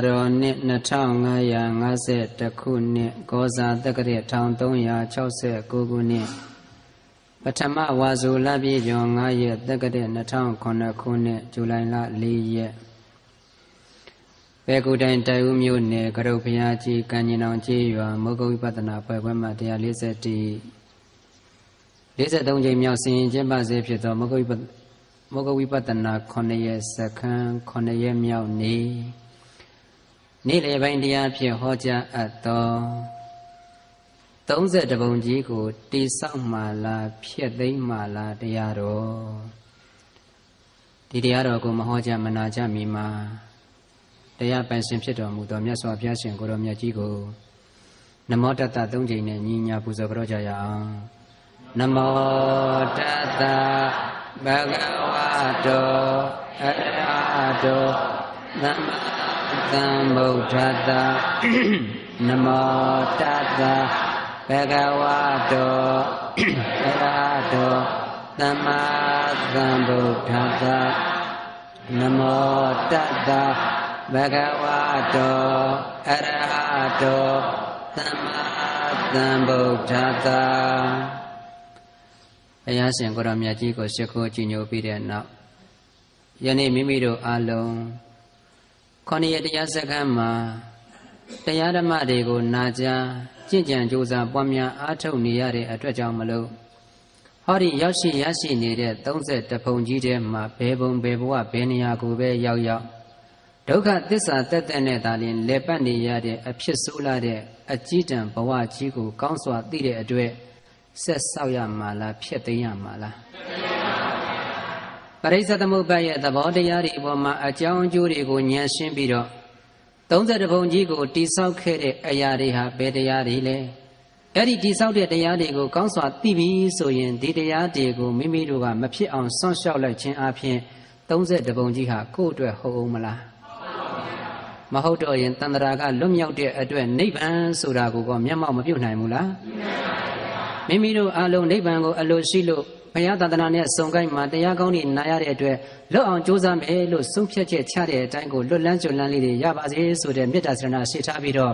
ရောနှစ်2550ခုနှစ်ကောဇာတက္ကရာ1369ခုနှစ်ပထမဝါဆိုလပြည့်ကျော်9ရက်တက္ကရာ2009ခုနှစ်ဇူလိုင်လ4ရက်ပဲကူတိုင်းတိုင်ဦးမြို့နယ်ကရုတ်ဘုရားကြီးကံညင်အောင်ကျေးရွာမုဂ္ဂဝိပဿနာဖွဲ့ခွဲမှာ141 43ကြိမ်မြောက်ဆင်ရင်ကျင်းပစေဖြစ်သောမုဂ္ဂဝိပဿနာ9ရက်စခန်း9ရက်မြောက်နေ့လယ်ပိုင်းတရားဖြင့်ဟောကြားအပ်သော30ပုံကြီးကိုတိဆောက်မှလားဖြစ်သိမ်းမှလားတရားတော်ဒီတရားတော်ကိုမဟောကြားမနာကြမီမှာတရားပိုင်ရှင်ဖြစ်တော်မူသောမြတ်စွာဘုရားရှင်ကိုယ်တော်မြတ်ကြီးကိုနမောတတ္တ3ကြိမ်နဲ့ညီညာပူဇော်ကြောကြရအောင်နမောတတ္တဘဂဝတောအရဟတောသမ္မာသမ္ဗုဒ္ဓတ္တနမောတတ္တဘဂဝတောအရဟတောသမ္မာသမ္ဗုဒ္ဓတ္တနမောတတ္တဘဂဝတောအရဟတောသမ္မာသမ္ဗုဒ္ဓတ္တဘုရားရှင်ကိုယ်တော်မြတ်ကြီးကိုရှိခိုးကြည်ညိုပြီးတဲ့နောက်ယနေ့မိမိတို့အားလုံး9ရက်တရားစခန်းမှာတရားဓမ္မတွေကိုနာကြားကျင့်ကြံကြိုးစားပွားများအားထုတ်နေရတဲ့အတွက်ကြောင့်မလို့ဟောဒီရောက်ရှိရရှိနေတဲ့30ပုံကြီးထဲမှာဘယ်ဘုံဘယ်ဘဝဘယ်နေရာကိုပဲရောက်ရောက်ဒုက္ခသစ္စာတက်တဲ့နဲ့သာလျှင်လဲပတ်နေရတဲ့အဖြစ်ဆိုးလာတဲ့အကြီးတန်းဘဝကြီးကိုကောင်းစွာသိတဲ့အတွက်ဆက်ဆောက်ရမှာလားဖြစ်သိမ်းရမှာလားပရိစ္ဆေသမုပ္ပါဒ်ရဲ့သဘောတရားတွေအပေါ်မှာအကြောင်းအကျိုးတွေကိုဉာဏ်ရှင်းပြီးတော့30ပုံကြီးကိုတိဆောက်ခဲ့တဲ့အရာတွေဟာဘယ်တရားတွေလဲအဲ့ဒီတိဆောက်တဲ့တရားတွေကိုကောင်းစွာသိပြီဆိုရင်ဒီတရားတွေကိုမိမိတို့ကမဖြစ်အောင်စောင့်ရှောက်လိုက်ခြင်းအပြင်30ပုံကြီးဟာကိုယ့်အတွက်ဟုတ်အောင်မလားမဟုတ်တော့ရင်တဏ္ဍာကလွတ်မြောက်တဲ့အတွက်နိဗ္ဗာန်ဆိုတာကိုမျက်မှောက်မပြုတ်နိုင်ဘူးလားမိမိတို့အလုံးနိဗ္ဗာန်ကိုအလိုရှိလို့ဘုရားသာသနာနဲ့စုံကိုင်းမှာတရားကောင်းတွေနာရတဲ့အတွက်လွတ်အောင်ကြိုးစားမယ်လို့ဆုံးဖြတ်ချက်ချတဲ့အတိုင်းကိုလွတ်လန်းကျွလန်းလေးတွေရပါစေဆိုတဲ့မေတ္တာစရဏရှိထားပြီးတော့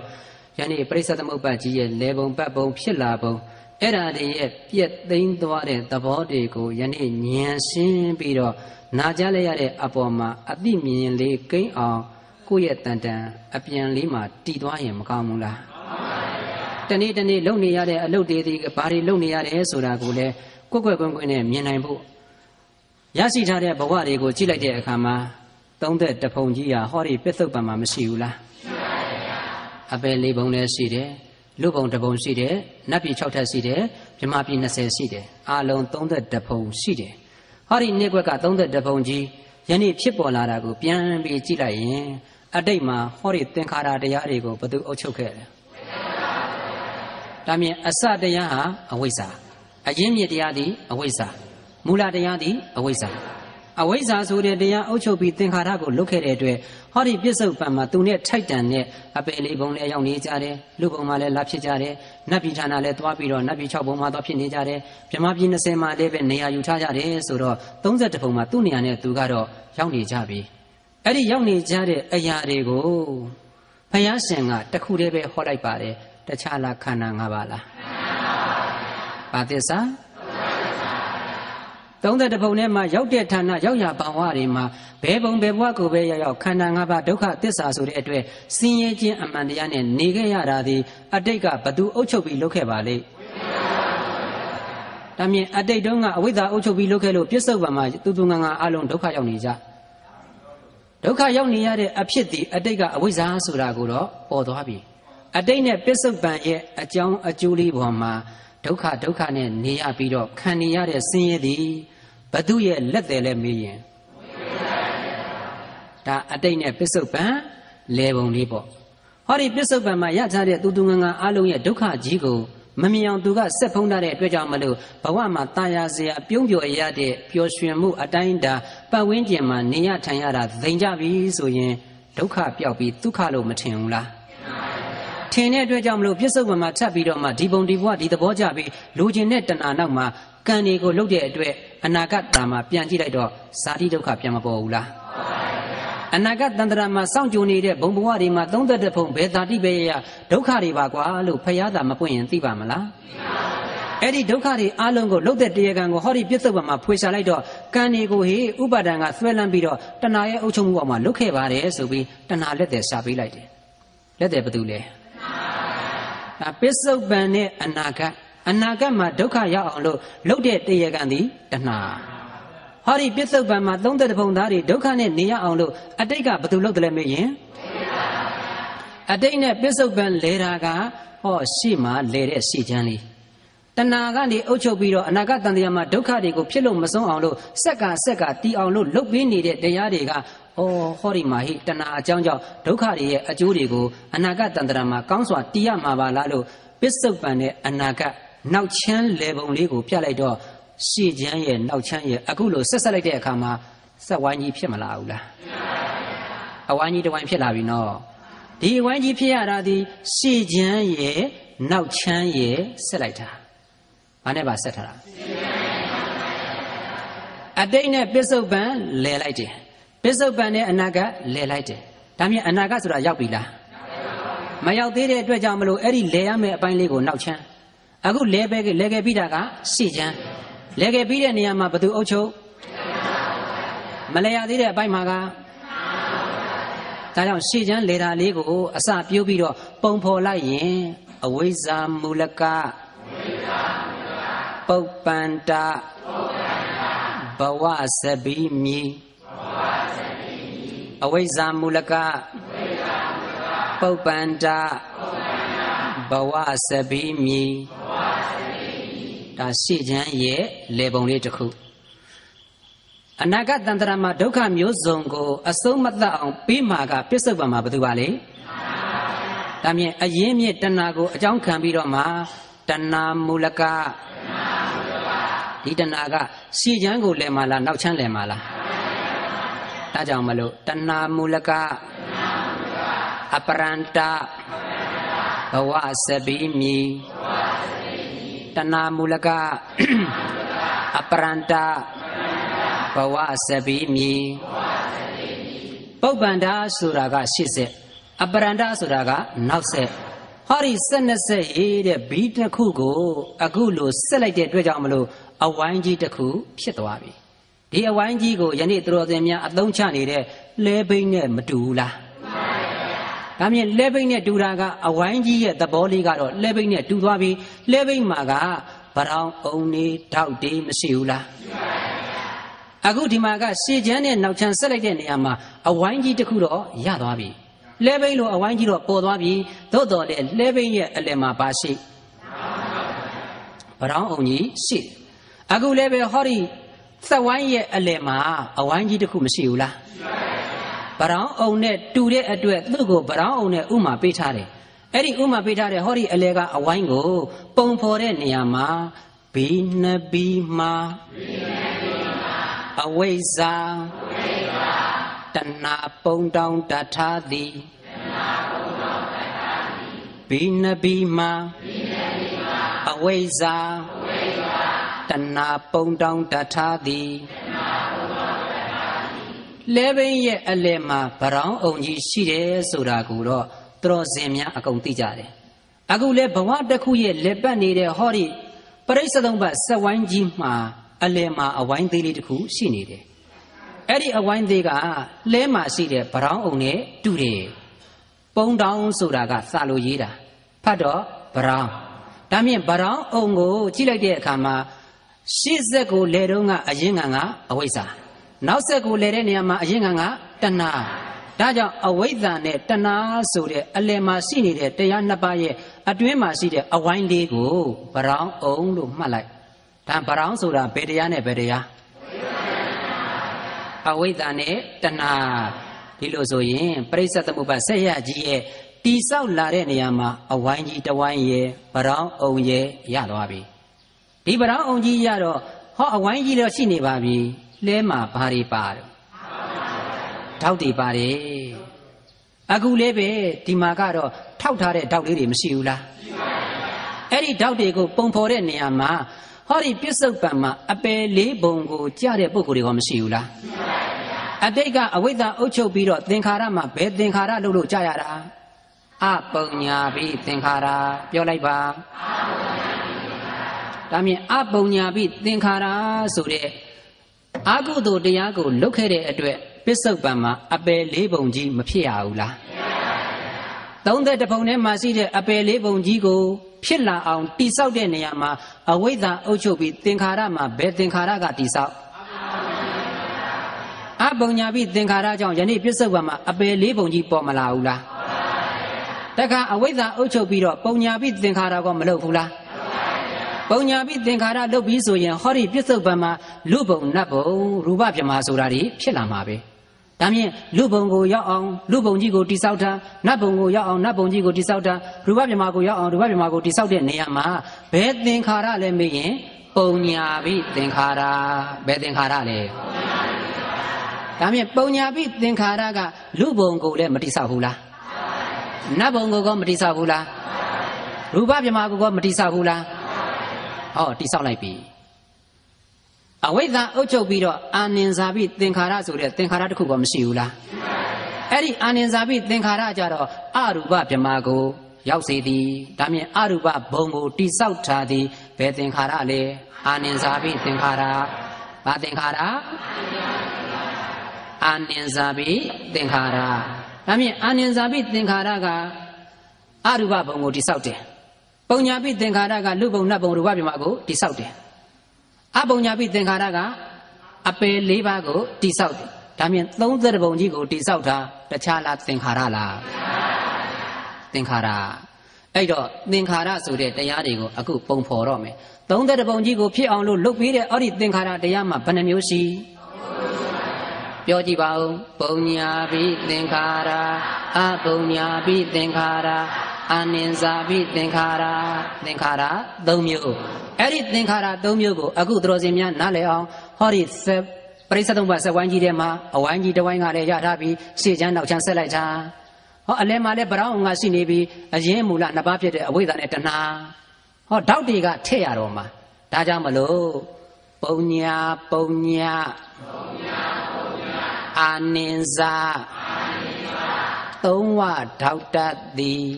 ယနေ့ပရိစ္ဆေသမုပ္ပါဒ်ကြီးရဲ့လေပုံပတ်ပုံဖြစ်လာပုံအဲ့ဒါတွေရဲ့ပြည့်သိမ်းသွားတဲ့သဘောတွေကိုယနေ့ဉာဏ်ရှင်းပြီးတော့နာကြားလိုက်ရတဲ့အပေါ်မှာအသိမြင်လေးကိန်းအောင်ကိုယ့်ရဲ့တန်တန်အပြန်လေးမှာတည်သွားရင်မကောင်းဘူးလားတနေ့တနေ့လုပ်နေရတဲ့အလုပ်တွေဒီဘာတွေလုပ်နေရတယ်ဆိုတာကိုလည်းကွက်ကွက်ကွင်းကွင်းနဲ့မြင်နိုင်ဖို့ရရှိထားတဲ့ဘဝတွေကိုကြည့်လိုက်တဲ့အခါမှာ30ပုံကြီးဟာဟောဒီပစ္စုပန်မှာမရှိဘူးလားရှိပါရဲ့ဗျာအပယ်4ပုံလည်းရှိတယ်လူပုံ1ပုံရှိတယ်နတ်ပြည်6ထပ်ရှိတယ်မြမပြည်20ရှိတယ်အလုံး30ပုံရှိတယ်ဟောဒီနေ့ကွက်က30ပုံကြီးယနေ့ဖြစ်ပေါ်လာတာကိုပြန်ပြီးကြည့်လိုက်ရင်အတိတ်မှာဟောဒီသင်္ခါရတရားတွေကိုဘယ်သူအုပ်ချုပ်ခဲ့လဲဒါမြင်အစတရားဟာအဝိဇ္ဇာအရင်းမြစ်တရားသည်အဝိဇ္ဇာမူလတရားသည်အဝိဇ္ဇာအဝိဇ္ဇာဆိုတဲ့တရားအုပ်ချုပ်ပြီးသင်္ခါရကိုလုတ်ခဲ့တဲ့အတွက်ဟောဒီပြစ္ဆုတ်ပံမှာသူနဲ့ထိုက်တန်တဲ့အပယ်လေးဘုံလည်းရောက်နေကြတယ်လူဘုံမှာလည်းလာဖြစ်ကြတယ်နတ်ပြည်ဌာနလည်းသွားပြီးတော့နတ်ပြည်6ဘုံမှာသွားဖြစ်နေကြတယ်မြမပြည်20မှာလည်းပဲနေရာယူထားကြတယ်ဆိုတော့30ဘုံမှာသူ့နေရာနဲ့သူကတော့ရောက်နေကြပြီအဲ့ဒီရောက်နေကြတဲ့အရာတွေကိုဘုရားရှင်ကတခုတည်းပဲဟောလိုက်ပါတယ်တခြားလားခန္ဓာ5ပါးလားဘာသစ္စာ30ပုံထဲမှာရောက်တဲ့ဌာနရောက်ရပါဝါတွေမှာဘယ်ဘုံဘယ်ဘဝကိုပဲရောက်ခန္ဓာ5ပါးဒုက္ခသစ္စာဆိုတဲ့အတွက်ဆင်းရဲခြင်းအမှန်တရားနဲ့နေခဲ့ရတာဒီအတိတ်ကဘသူအုပ်ချုပ်ပြီးလုပ်ခဲ့ပါလိမ့်ဒါမြင်အတိတ်တုန်းကအဝိဇ္ဇာအုပ်ချုပ်ပြီးလုပ်ခဲ့လို့ပြစ္ဆုတ်ပံမှာသူငါအလုံးဒုက္ခရောက်နေကြဒုက္ခရောက်နေရတဲ့အဖြစ်ဒီအတိတ်ကအဝိဇ္ဇာဆိုတာကိုတော့ပေါ်သွားပြီအတိတ်နဲ့ပစ္စုပန်ရဲ့အကြောင်းအကျိုးလေးပေါ်မှာဒုက္ခနဲ့နေရပြီးတော့ခံနေရတဲ့ဆင်းရဲသည်ဘသူရဲ့လက်တယ်လဲမေးရင်ဒါအတိတ်နဲ့ပစ္စုပန်လဲပုံလေးပေါ့ဟောဒီပစ္စုပန်မှာရထားတဲ့သူငါအလုံးရဲ့ဒုက္ခကြီးကိုမမြင်အောင်သူကဆက်ဖုံးထားတဲ့အတွက်ကြောင့်မလို့ဘဝမှာတာယာစရာပြုံးပျော်ရတဲ့ပျော်ရွှင်မှုအတိုင်းတာပတ်ဝန်းကျင်မှာနေရထိုင်ရတာသိမ့်ကြပြီဆိုရင်ဒုက္ခပျောက်ပြီးဒုက္ခလို့မထင်ဘူးလားထင်တဲ့အတွက်ကြောင့်မလို့ပြစ္ဆုတ်ပံမှာထပ်ပြီးတော့မှဒီပုံဒီဘဝဒီသဘောကြပြီးလူကျင်တဲ့တဏှာနောက်မှာကံတွေကိုလှုပ်တဲ့အတွက်အနာဂတ်တာမှာပြန်ကြည့်လိုက်တော့ဇာတိဒုက္ခပြန်မပေါ်ဘူးလား အနာဂတ်တန္တရာမှာစောင့်ကြိုနေတဲ့ဘုံဘဝတွေမှာ31ဘုံဘယ်သာတိပဲရဒုက္ခတွေပါကွာလို့ဖယားသာမပွင့်ရင်သိပါမလားအဲ့ဒီဒုက္ခတွေအလုံးကိုလှုပ်တဲ့တရားကံကိုဟောဒီပြစ္ဆုတ်ပံမှာဖွေရှာလိုက်တော့ကံတွေကိုဟေဥပါဒံကဆွဲလန်းပြီးတော့တဏှာရဲ့အုပ်ချုပ်မှုအောက်မှာလွတ်ခဲ့ပါတယ်ဆိုပြီးတဏှာလက်တယ်ရှာပေးလိုက်တယ်လက်တယ်ဘာတူလဲဒါပြစ္ဆုတ်ပံနဲ့အနာဂတ်မှာဒုက္ခရောက်အောင်လို့လှုပ်တဲ့တရားကံသည်တဏှာဟောဒီပြစ္ဆုတ်ပံမှာ31ဘုံသားတွေဒုက္ခနဲ့နေရအောင်လို့အတိတ်ကဘာတူလုပ်တယ်လဲမေးရင်အတိတ်နဲ့ပြစ္ဆုတ်ပံလဲတာကဟောရှေ့မှာလဲတဲ့ရှေ့ချမ်းလေးတဏှာကနေအုပ်ချုပ်ပြီးတော့အနာဂတ်တန်တရားမှာဒုက္ခတွေကိုဖြစ်လို့မဆုံးအောင်လို့ဆက်ကတီအောင်လို့လှုပ်ပေးနေတဲ့တရားတွေကဟောဒီမှာဟိတဏှာအကြောင်းကြောင့်ဒုက္ခတွေရဲ့အကျိုးတွေကိုအနာဂတ်တန်တရားမှာကောင်းစွာတည်ရမှာပါလားလို့ပစ္စုပန်နဲ့အနာဂတ်နောက်ချမ်းလေပုံလေးကိုပြလိုက်တော့ရှေ့ချမ်းရဲ့နောက်ချမ်းရဲ့အခုလိုဆက်လိုက်တဲ့အခါမှာစက်ဝိုင်းကြီးဖြစ်မလာဘူးလားအဝိုင်းကြီးတစ်ဝိုင်းဖြစ်လာပြီနော်ဒီအဝိုင်းကြီးဖြစ်ရတာဒီရှေ့ချမ်းရဲ့နောက်ချမ်းရဲ့ဆက်လိုက်တာဘာနဲ့ပါဆက်ထားတာအတိတ်နဲ့ပစ္စုပန်လဲလိုက်တယ်ပစ္စုပန်နဲ့အနာဂတ်လဲလိုက်တယ်ဒါမြင်အနာဂတ်ဆိုတာရောက်ပြီလားမရောက်သေးတဲ့အတွက်ကြောင့်မလို့အဲ့ဒီလဲရမယ့်အပိုင်းလေးကိုနောက်ချမ်းအခုလဲခဲ့ပြီးတာကရှေ့ချမ်းလဲခဲ့ပြီးတဲ့နေရာမှာဘသူအုပ်ချုပ်မလဲရသေးတဲ့အပိုင်းမှာကဒါကြောင့်ရှေ့ချမ်းလဲတာလေးကိုအစပြုပြီးတော့ပုံဖော်လိုက်ရင်အဝိဇ္ဇာမူလကပုပ္ပန္တဘဝစဘိမြေအဝိဇ္ဇာမူလကပုပ္ပန္တဘဝစဘိမြေဒါရှေ့ချမ်းရဲ့လေပုံလေးတစ်ခုအနာဂတ်တန္တရာမှာဒုက္ခမျိုးစုံကိုအဆုံးမသတ်အောင်ပြီးမှာကပစ္စုပန်မှာဘယ်သူပါလဲဒါမြင်အရင်းမြစ်တဏှာကိုအကြောင်းခံပြီးတော့မှတဏှာမူလကဒီတဏှာကရှေ့ချမ်းကိုလဲမှာလားနောက်ချမ်းလဲမှာလားဒါကြောင့်မလို့တဏှာမူလကအပရန္တဘဝစဘိမြေတဏှာမူလကအပရန္တဘဝစဘိမြေပုပ္ပန္တဆိုတာက80အပရန္တဆိုတာကနောက်ဆက်ဟောဒီ12ဆက်ရေးတဲ့ဘီတစ်ခုကိုအခုလိုဆက်လိုက်တဲ့အတွက်ကြောင့်မလို့အဝိုင်းကြီးတစ်ခုဖြစ်သွားပြီဒီအဝိုင်းကြီးကိုယနေ့သူတော်စင်များအသုံးချနေတဲ့လဲဘိန်းနဲ့မတူဘူးလားဒါမြင်လဲဘိန်းနဲ့တူတာကအဝိုင်းကြီးရဲ့သဘောလေးကတော့လဲဘိန်းနဲ့တူသွားပြီလဲဘိန်းမှာကဗရောင်းအုံနေထောက်တေးမရှိဘူးလားအခုဒီမှာကရှေ့ချမ်းနဲ့နောက်ချမ်းဆက်လိုက်တဲ့နေရာမှာအဝိုင်းကြီးတစ်ခုတော့ရသွားပြီလဲဘိန်းလိုအဝိုင်းကြီးတော့ပေါ်သွားပြီသို့တော်လည်းလဲဘိန်းရဲ့အလယ်မှာပါရှိဗရောင်းအုံကြီးရှိအခုလည်းပဲဟောဒီသက်ဝိုင်းရဲ့အလယ်မှာအဝိုင်းကြီးတစ်ခုမရှိဘူးလားဗရောင်းအုံနဲ့တူတဲ့အတွက်သူ့ကိုဗရောင်းအုံနဲ့ဥမာပေးထားတယ်အဲ့ဒီဥမာပေးထားတဲ့ဟောဒီအလယ်ကအဝိုင်းကိုပုံဖော်တဲ့နေရာမှာဘီနဘီမှာအဝိဇ္ဇာတဏှာပုံတောင်းတထားသည်ဘီနဘီမှာအဝိဇ္ဇာတဏှာပုံတောင်းတထားသည်လဲဘိန်းရဲ့အလယ်မှာဗရောင်းအုံကြီးရှိတယ်ဆိုတာကိုတော့သူတော်စင်များအကုန်သိကြတယ်အခုလဲဘဝတစ်ခုရဲ့လက်ပတ်နေတဲ့ဟောဒီပရိစ္ဆေသုံးပတ်စက်ဝိုင်းကြီးမှာအလယ်မှာအဝိုင်းသေးလေးတစ်ခုရှိနေတယ်အဲ့ဒီအဝိုင်းသေးကလဲမှာရှိတဲ့ဗရောင်းအုံနဲ့တူတယ်ပုံတောင်းဆိုတာကစာလိုရေးတာဖတ်တော့ဗရောင်းဒါမြင့်ဗရောင်းအုံကိုကြည့်လိုက်တဲ့အခါမှာရှေ့ဆက်ကိုလဲတုံးကအရင်ကအဝိဇ္ဇာနောက်ဆက်ကိုလဲတဲ့နေရာမှာအရင်ကတဏှာဒါကြောင့်အဝိဇ္ဇာနဲ့တဏှာဆိုတဲ့အလယ်မှာရှိနေတဲ့တရားနှစ်ပါးရဲ့အတွင်းမှာရှိတဲ့အဝိုင်းလေးကိုဗရောင်းအုံလို့မှတ်လိုက်ဒါဗရောင်းဆိုတာဘယ်တရားနဲ့ဘယ်တရားအဝိဇ္ဇာနဲ့တဏှာဒီလိုဆိုရင်ပရိစ္ဆေသမုပ္ပါဆက်ရကြီးရဲ့တိဆောက်လာတဲ့နေရာမှာအဝိုင်းကြီးတစ်ဝိုင်းရဲ့ဗရောင်းအုံရဲ့ရသွားပြီဒီဗရောင်းအုံကြီးရတော့ဟောအဝိုင်းကြီးတော့ရှိနေပါပြီလဲမှာဘာတွေပါတော့ထောက်တွေပါတယ်အခုလေးပဲဒီမှာကတော့ထောက်ထားတဲ့ထောက်လေးတွေမရှိဘူးလားအဲ့ဒီထောက်တွေကိုပုံဖော်တဲ့နေရာမှာဟောဒီပစ္စုပန်မှာအပယ်လေးပုံကိုကြားတဲ့ပုဂ္ဂိုလ်တွေကမရှိဘူးလား အတိတ်ကအဝိဇ္ဇာအုပ်ချုပ်ပြီးတော့သင်္ခါရမှာဘယ်သင်္ခါရလို့ကြားရတာအပုံညာပိသင်္ခါရပြောလိုက်ပါဒါမြင်အပုံညာပိသင်္ခါရဆိုတဲ့အကုသိုလ်တရားကိုလုပ်ခဲ့တဲ့အတွက်ပစ္စုပန်မှာအပယ်လေးပုံကြီးမဖြစ်ရဘူးလား31ပုံထဲမှာရှိတဲ့အပယ်လေးပုံကြီးကိုဖြစ်လာအောင်တိဆောက်တဲ့နေရာမှာအဝိဇ္ဇာအုပ်ချုပ်ပြီးသင်္ခါရမှာဘယ်သင်္ခါရကတိဆောက်အပုံညာပိသင်္ခါရကြောင့်ယနေ့ပစ္စုပန်မှာအပယ်လေးပုံကြီးပေါ်မလာဘူးလားတခါအဝိဇ္ဇာအုပ်ချုပ်ပြီးတော့ပုံညာပိသင်္ခါရကမလုပ်ဘူးလားပုံညာပိသင်္ခါရလုပ်ပြီးဆိုရင်ဟောဒီပစ္စုပန်မှာလူပုံနတ်ပုံရူပဗြဟ္မာဆိုတာတွေဖြစ်လာမှာပဲဒါမြင်လူပုံကိုရောက်အောင်လူပုံကြီးကိုတိဆောက်တာနတ်ပုံကိုရောက်အောင်နတ်ပုံကြီးကိုတိဆောက်တာရူပဗြဟ္မာကိုရောက်အောင်ရူပဗြဟ္မာကိုတိဆောက်တဲ့နေရာမှာဘယ်သင်္ခါရလဲမေးရင်ပုံညာပိသင်္ခါရဘယ်သင်္ခါရလဲဒါမြင်ပုံညာပိသင်္ခါရကလူပုံကိုလည်းမတိဆောက်ဘူးလားနတ်ဘုံကိုမတိဆောက်ဘူးလားရူပဗြဟ္မာကိုမတိဆောက်ဘူးလားဟောတိဆောက်လိုက်ပြီအဝိဇ္ဇာအုပ်ချုပ်ပြီးတော့အာနင်္ဇာပိသင်္ခါရဆိုတဲ့သင်္ခါရတစ်ခုကမရှိဘူးလားအဲ့ဒီအာနင်္ဇာပိသင်္ခါရကြတော့အရူပဗြဟ္မာကိုရောက်စေသည်ဒါမြင်အရူပဘုံကိုတိဆောက်ထားသည်ဘယ်သင်္ခါရလဲအာနင်္ဇာပိသင်္ခါရဘာသင်္ခါရအာနင်္ဇာပိသင်္ခါရဒါမြင်အာနင်္ဇာပိသင်္ခါရကအရူပဘုံကိုတိဆောက်တယ်ပုံညာပိသင်္ခါရကလူပုံနတ်ပုံရူပဗြဟ္မာကိုတိဆောက်တယ်အပုံညာပိသင်္ခါရကအပယ်၄ပါးကိုတိဆောက်တယ်ဒါမြင်30ပုံကြီးကိုတိဆောက်တာတခြားလားသင်္ခါရလားသင်္ခါရအဲ့တော့သင်္ခါရဆိုတဲ့တရားတွေကိုအခုပုံဖော်တော့မယ်30ပုံကြီးကိုဖြစ်အောင်လို့လုပ်ပြီးတဲ့အဲ့ဒီသင်္ခါရတရားမှာဘယ်နှမျိုးရှိပြောကြည့်ပါဦးပုံညာပိသင်္ခါရအပုံညာပိသင်္ခါရအာနင်္ဇာပိသင်္ခါရသင်္ခါရ3မျိုးအဲ့ဒီသင်္ခါရ3မျိုးကိုအခုတော်စင်များနားလည်အောင်ဟောဒီပရိစ္ဆေသုံးပါးစက်ဝိုင်းကြီးထဲမှာအဝိုင်းကြီးတစ်ဝိုင်းကလည်းရထားပြီးရှေ့ချမ်းနောက်ချမ်းဆက်လိုက်တာဟောအလဲမှာလည်းဗရောင်းငါရှိနေပြီးအရင်မူလနှစ်ပါးဖြစ်တဲ့အဝိဇ္ဇာနဲ့တဏှာဟောဓာတ်တွေကထည့်ရတော့မှာဒါကြောင့်မလို့ပုံညာအာနင်္ဇာသုံးဝဓာတ်တတ်သည်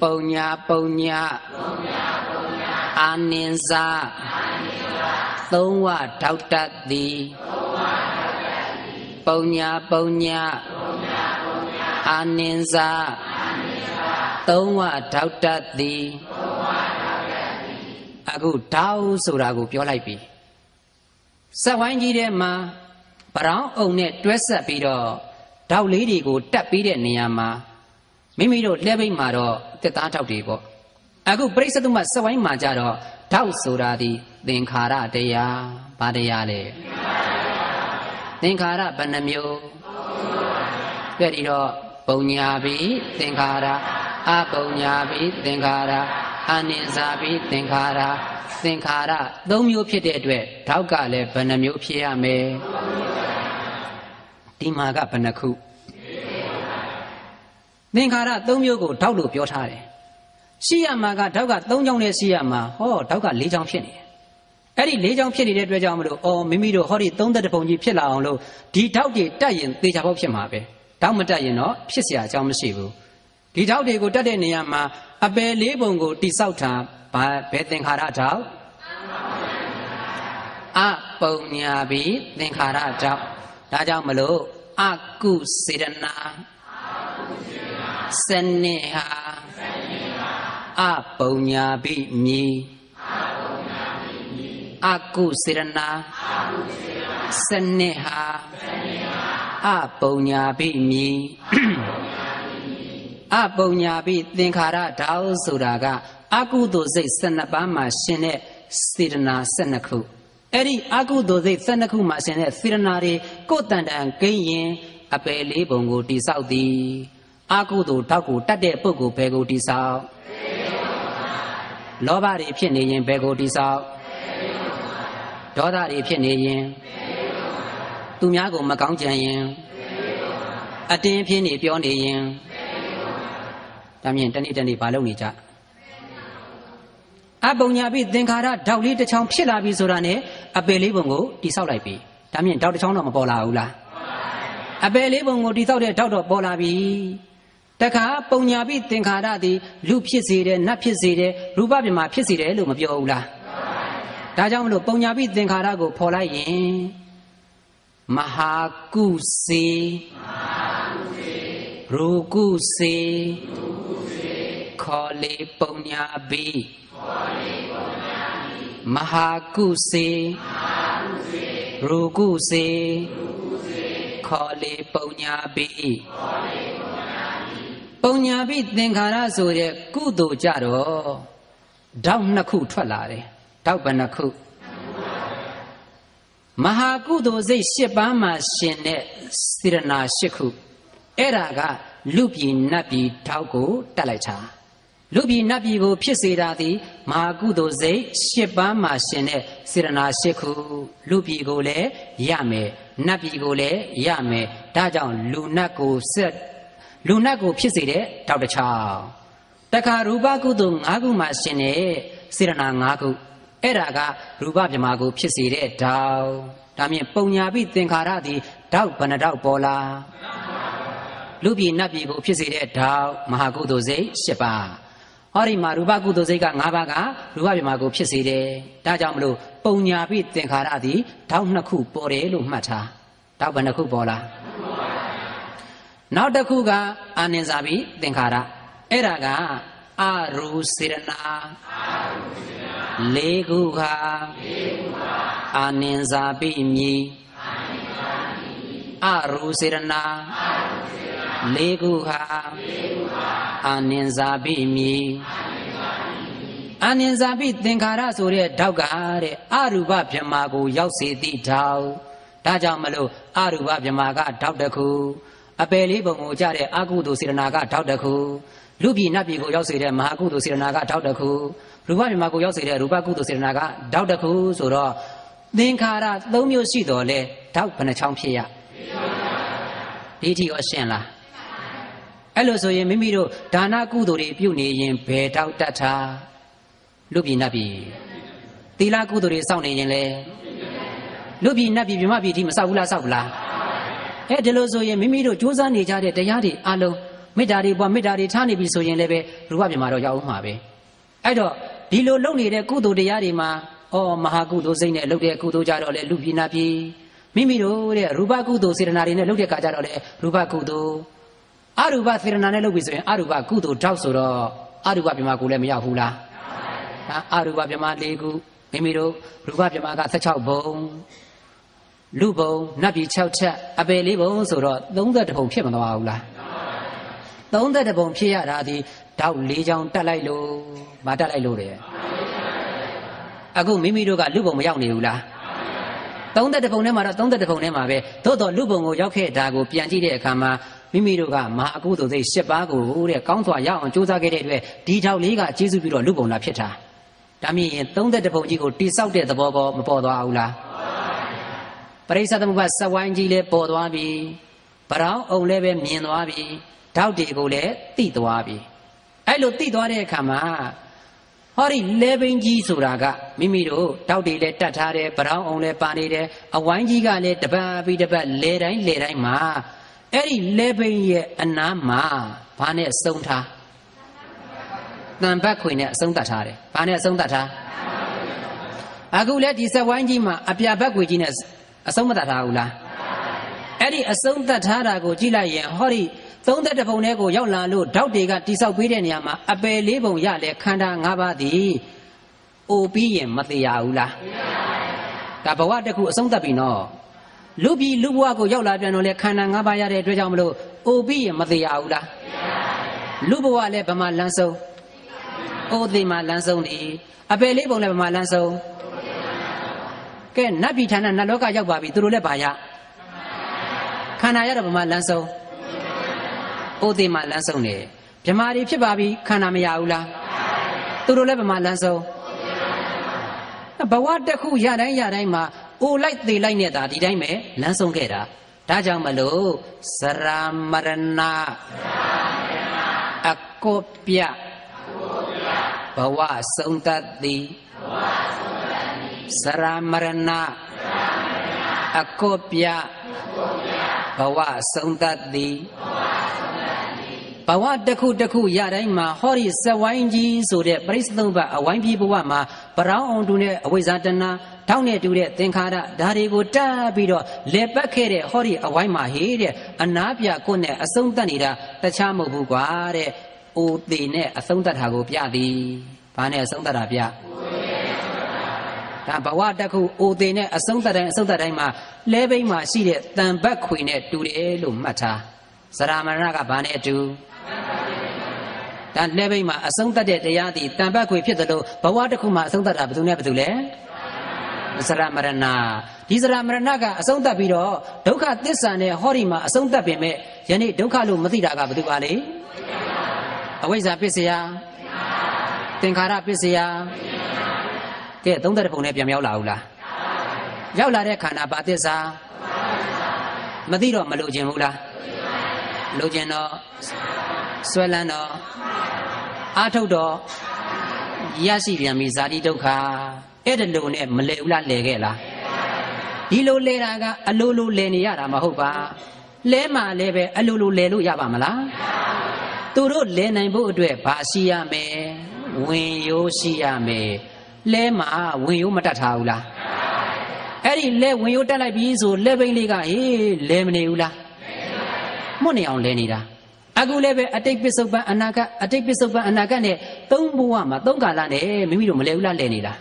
ပုံညာအာနင်္ဇာသုံးဝဓာတ်တတ်သည်ပုံညာအာနင်္ဇာသုံးဝဓာတ်တတ်သည်အခုဓာတ်ဆိုတာကိုပြောလိုက်ပြီစက်ဝိုင်းကြီးထဲမှာဗရောင်းအုံနဲ့တွဲဆက်ပြီးတော့ဓာတ်လေးတွေကိုတက်ပြီးတဲ့နေရာမှာမိမိတို့လက်ဘိတ်မှာတော့တက်သားဓာတ်တွေပေါ့အခုပရိစ္ဆေသမစက်ဝိုင်းမှာကြတော့ဓာတ်ဆိုတာဒီသင်္ခါရတရားဘာတရားလဲသင်္ခါရဘယ်နှမျိုးကြည့်တော့ပုံညာပိသင်္ခါရအပုံညာပိသင်္ခါရအာနင်္ဇာပိသင်္ခါရသင်္ခါရ3မျိုးဖြစ်တဲ့အတွက်ဓာတ်ကလည်းဘယ်နှမျိုးဖြစ်ရမယ်ဒီမှာကဘယ်နှခုသင်္ခါရ3မျိုးကိုဓာတ်လို့ပြောထားတယ်ရှိရမှာကဓာတ်က3ချောင်းနဲ့ရှိရမှာဟောဓာတ်က4ချောင်းဖြစ်နေတယ်အဲ့ဒီ4ချောင်းဖြစ်နေတဲ့အတွက်ကြောင့်မလို့မိမိတို့ဟောဒီ30ပုံကြီးဖြစ်လာအောင်လို့ဒီဓာတ်တွေတက်ရင်သေချာပေါက်ဖြစ်မှာပဲဓာတ်မတက်ရင်တော့ဖြစ်เสียအကြောင်းမရှိဘူးဒီဓာတ်တွေကိုတက်တဲ့နေရာမှာအပယ်4ပုံကိုတိဆောက်တာဘယ်သင်္ခါရဓာတ်အပုံညာပိသင်္ခါရဓာတ်ဒါကြောင့်မလို့အကုစေတနာစနေဟာအပုံညာပိမြည်အကုစေတနာစနေဟာအပုံညာပိမြည်အပုံညာပိသင်္ခါရဓာတ်ဆိုတာကအကုသိုလ်စိတ်12ပါးမှာရှင်တဲ့စေတနာ12ခုအဲ့ဒီအကုသိုလ်စိတ်12ခုမှာရှင်တဲ့စေတနာတွေကိုယ်တန်တန်ကိန်းရင်အပယ်4ပုံကိုတိဆောက်သည်အကုသိုလ်ဓာတ်ကိုတတ်တဲ့ပုဂ္ဂိုလ်ဘယ်ကိုတိဆောက်လောဘတွေဖြစ်နေရင်ဘယ်ကိုတိဆောက်ဒေါသတွေဖြစ်နေရင်သူများကိုမကောင်းကြံရင်အတင်းဖြစ်နေပြောနေရင်ဒါမြင်တနေ့ဘာလုပ်နေကြအပုံညာပိသင်္ခါရဓာတ်လေးတစ်ချောင်းဖြစ်လာပြီဆိုတာနဲ့အပယ်လေးပုံကိုတိဆောက်လိုက်ပြီ ဒါမြင်တောက်တစ်ချောင်းတော့မပေါ်လာဘူးလားအပယ်လေးပုံကိုတိဆောက်တဲ့တောက်တော့ပေါ်လာပြီတခါပုံညာပိသင်္ခါရသည်လူဖြစ်စေတယ်နတ်ဖြစ်စေတယ်ရူပပြမဖြစ်စေတယ်လို့မပြောဘူးလားဒါကြောင့်မလို့ပုံညာပိသင်္ခါရကိုဖော်လိုက်ရင်မဟာကုစေရူကုစေခေါ်လေပုံညာပိမဟာကုစေရူကုစေခေါ်လေပုံညာပိပုံညာပိသင်္ခါရဆိုတဲ့ကုသိုလ်ကြတော့တောက်နှစ်ခုထွက်လာတယ်တောက်ဘယ်နှခုမဟာကုသိုလ်စိတ်၈ပါးမှာရှင်တဲ့စေရနာ၈ခုအဲ့ဒါကလူပြည်နတ်ပြည်တောက်ကိုတက်လိုက်တာလူပြည်နတ်ပြည်ကိုဖြစ်စေတာသည်မဟာကုသိုလ်စိတ်၈ပါးမှာရှင်တဲ့စေရနာ၈ခုလူပြည်ကိုလည်းရမယ်နတ်ပြည်ကိုလည်းရမယ်ဒါကြောင့်လူနတ်ကိုဖြစ်စေတဲ့တောက်တစ်ချောင်းတခါရူပကုသိုလ်၅ခုမှာရှင်တဲ့စေရနာ၅ခုအဲ့ဒါကရူပဗြဟ္မာကိုဖြစ်စေတဲ့တောက်ဒါမြင်ပုံညာပိသင်္ခါရသည်တောက်ဘယ်နှတောက်ပေါ်လာလူပြည်နတ်ပြည်ကိုဖြစ်စေတဲ့တောက်မဟာကုသိုလ်စိတ်၈ပါးဟောဒီမှာရူပကုသိုလ်စိတ်က၅ပါးကရူပဗြဟ္မာကိုဖြစ်စေတယ်ဒါကြောင့်မလို့ပုံညာပိသင်္ခါရသည်တောက်နှစ်ခုပေါ်တယ်လို့မှတ်ထားတောက်ဘယ်နှခုပေါ်လာနောက်တစ်ခုကအာနိဇာပိသင်္ခါရအဲ့ဒါကအရူစေရနာ၄ခုဟာအာနိဇာပိမြည်အရူစေရနာ၄ခုဟာအာနိဇာပိမြည်အာနိဇာပိသင်္ခါရဆိုတဲ့ဓာတ်ကတဲ့အရူပဗြဟ္မာကိုရောက်စေသည့်ဓာတ်ဒါကြောင့်မလို့အရူပဗြဟ္မာကဓာတ်တစ်ခုအပယ်လေးပုံကိုကြတဲ့အကုသိုလ်စေရနာကဓာတ်တစ်ခုလူပြည်နတ်ပြည်ကိုရောက်စေတဲ့မဟာကုသိုလ်စေရနာကဓာတ်တစ်ခုရူပဗြဟ္မာကိုရောက်စေတဲ့ရူပကုသိုလ်စေရနာကဓာတ်တစ်ခုဆိုတော့သင်္ခါရ၃မျိုးရှိတော်လဲဓာတ်ဘယ်နှချောင်းဖြစ်ရဒီထီရောရှင်းလားအဲ့လိုဆိုရင်မိမိတို့ဒါနကုသိုလ်တွေပြုနေရင်ဘယ်ဓာတ်တတ်တာလူပြည်နတ်ပြည်သီလကုသိုလ်တွေစောင့်နေရင်လဲလူပြည်နတ်ပြည်ဗြဟ္မပြည်ထိမစောက်ဘူးလားစောက်ဘူးလားအဲ့ဒီလိုဆိုရင်မိမိတို့ကြိုးစားနေကြတဲ့တရားတွေအလုံးမေတ္တာတွေပွားမေတ္တာတွေထားနေပြီဆိုရင်လည်းပဲရူပဗြဟ္မာတော့ရောက်ဦးမှာပဲအဲ့တော့ဒီလိုလုပ်နေတဲ့ကုသိုလ်တရားတွေမှာမဟာကုသိုလ်စိတ်နဲ့လုပ်တဲ့ကုသိုလ်ကြတော့လေလူပြည်နတ်ပြည်မိမိတို့တဲ့ရူပကုသိုလ်စေတနာတွေနဲ့လုပ်တဲ့ကာကြတော့လေရူပကုသိုလ်အရူပစေတနာနဲ့လုပ်ပြီဆိုရင်အရူပကုသိုလ်တောက်ဆိုတော့အရူပဗြဟ္မာကိုလည်းမရောက်ဘူးလားအရူပဗြဟ္မာ၄ခုမိမိတို့ရူပဗြဟ္မာက16ဘုံလူဘုံနတ်ပြည်6ချက်အပယ်၄ဘုံဆိုတော့32ဘုံဖြစ်မသွားဘူးလား32ဘုံဖြစ်ရတာဒီတောက်၄ချောင်းတက်လိုက်လို့မတက်လိုက်လို့တယ်အခုမိမိတို့ကလူဘုံမရောက်နေဘူးလား32ဘုံထဲမှာတော့32ဘုံထဲမှာပဲသို့တော်လူဘုံကိုရောက်ခဲ့တာကိုပြန်ကြည့်တဲ့အခါမှာမိမိတို့ကမဟာအကုသိုလ်စိတ်၈ပါးကိုတဲ့ကောင်းစွာရအောင်ကြိုးစားခဲ့တဲ့အတွက်ဒီထောက်လေးကကျေးဇူးပြီးတော့လူဘုံလာဖြစ်တာဒါမြင်ရင်32ဘုံကြီးကိုတိဆောက်တဲ့သဘောကောမပေါ်သွားဘူးလားပရိစ္ဆသမုပ္ပါစဝိုင်းကြီးလည်းပေါ်သွားပြီဗရောင်းအောင်လည်းပဲမြင်သွားပြီဓာတ်တွေကိုလည်းသိသွားပြီအဲ့လိုသိသွားတဲ့အခါမှာဟောဒီလဲဘိန်းကြီးဆိုတာကမိမိတို့ဓာတ်တွေလည်းတတ်ထားတယ်ဗရောင်းအောင်လည်းပါနေတယ်အဝိုင်းကြီးကလည်းတပတ်ပြီးတပတ်လဲတိုင်းမှာအဲ့ဒီလဲဘိန်းရဲ့အနားမှာဘာနဲ့အဆုံးထားတန်ဘတ်ခွေနဲ့အဆုံးတတ်ထားတယ်ဘာနဲ့အဆုံးတတ်ထားအခုလည်းဒီစက်ဝိုင်းကြီးမှာအပြာဘတ်ခွေကြီးနဲ့အဆုံးမတတ်ထားဘူးလားအဲ့ဒီအဆုံးတတ်ထားတာကိုကြည့်လိုက်ရင်ဟောဒီ32ဘုံထဲကိုရောက်လာလို့ဓာတ်တွေကတိဆောက်ပေးတဲ့နေရာမှာအပယ်၄ဘုံရလဲခန္ဓာ၅ပါးသည်အိုပြီးရင်မသေးရဘူးလားဒါဘဝတစ်ခုအဆုံးသတ်ပြီနော်လူပြည်လူဘဝကိုရောက်လာပြန်တော့လဲခန္ဓာ၅ပါးရတဲ့အတွက်ကြောင့်မလို့အိုပြီးရင်မသေးရဘူးလားလူဘဝလည်းဗမာလန်းဆုံးအိုသေးမှလန်းဆုံးဒီအပယ်၄ဘုံလည်းဗမာလန်းဆုံးကဲနတ်ပြည်ဌာနနတ်လောကရောက်ပါပြီသူတို့လည်းပါရခန္ဓာရတော့ဗမာလန်းဆုံးအိုသေးမှလန်းဆုံးတယ်ဗြဟ္မာတွေဖြစ်ပါပြီခန္ဓာမရဘူးလားသူတို့လည်းဗမာလန်းဆုံးဘဝတစ်ခုရတိုင်းမှာအိုလိုက်သေးလိုက်နေတာဒီတိုင်းပဲလန်းဆုံးခဲ့တာဒါကြောင့်မလို့စရာမရဏအကောပြဘဝဆုံးတတ်သည်စရာမရဏ အကောပြဘဝဆုံးတတ်သည်ဘဝတစ်ခုတစ်ခုရတိုင်းမှာဟောဒီစဝိုင်းကြီးဆိုတဲ့ပရိစ္ဆေသုံးပါအဝိုင်းပြေဘဝမှာပရောင်းအောင်တူတဲ့အဝိဇ္ဇာတဏထောက်နဲ့တူတဲ့သင်္ခါရဒါတွေကိုတတ်ပြီးတော့လေပတ်ခဲ့တဲ့ဟောဒီအဝိုင်းမှာဟေးတဲ့အနာပြကိုနဲ့အဆုံးတတ်နေတာတခြားမဟုတ်ဘူးကွာတဲ့။အိုသေးနဲ့အဆုံးတတ်တာကိုပြသည်။ဘာနဲ့အဆုံးတတ်တာပြ။ဒါဘဝတစ်ခုအိုသေးနဲ့အဆုံးတတ်တိုင်းမှာလဲဘိန်းမှာရှိတဲ့တန်ဘက်ခွေနဲ့တူတယ်လို့မှတ်ထား။စရမဏကဘာနဲ့အတူဒါလဲဘိန်းမှာအဆုံးတတ်တဲ့တရားသည်တန်ဘက်ခွေဖြစ်တယ်လို့ဘဝတစ်ခုမှာအဆုံးတတ်တာဘယ်သူနဲ့ဘယ်သူလဲစရမရဏဒီစရမရဏကအဆုံးတတ်ပြီးတော့ဒုက္ခသစ္စာနဲ့ဟောဒီမှာအဆုံးတတ်ပင်မဲ့ယနေ့ဒုက္ခလို့မသိတာကဘယ်သူပါလဲအဝိဇ္ဇာပစ္စယသင်္ခါရပစ္စယကဲသုံးသက်တဲ့ပုံနဲ့ပြန်ရောက်လာဘူးလားရောက်လာတဲ့ခန္ဓာပါသစ္စာမသိတော့မလို့ခြင်းဘူးလားလိုခြင်းတော့ဆွဲလန်းတော့အာထုတ်တော့ရရှိပြန်ပြီဇာတိဒုက္ခအဲ့ဒါလိုနဲ့မလဲဘူးလားလဲခဲ့လားဒီလိုလဲတာကအလိုလိုလဲနေရတာမဟုတ်ပါလဲမှလည်းပဲအလိုလိုလဲလို့ရပါမလားသူတို့လဲနိုင်ဖို့အတွက်ဘာရှိရမယ်ဝင်ရိုးရှိရမယ်လဲမှဝင်ရိုးမတတ်ထားဘူးလားအဲ့ဒီလဲဝင်ရိုးတက်လိုက်ပြီဆိုလဲဘိန်းလေးကဟေးလဲမနေဘူးလားမွတ်နေအောင်လဲနေတာအခုလည်းပဲအတိတ်ပစ္စုပန်အနာဂတ်အတိတ်ပစ္စုပန်အနာဂတ်နဲ့သုံးဘဝမှာသုံးကာလနဲ့မိမိတို့မလဲဘူးလားလဲနေတာ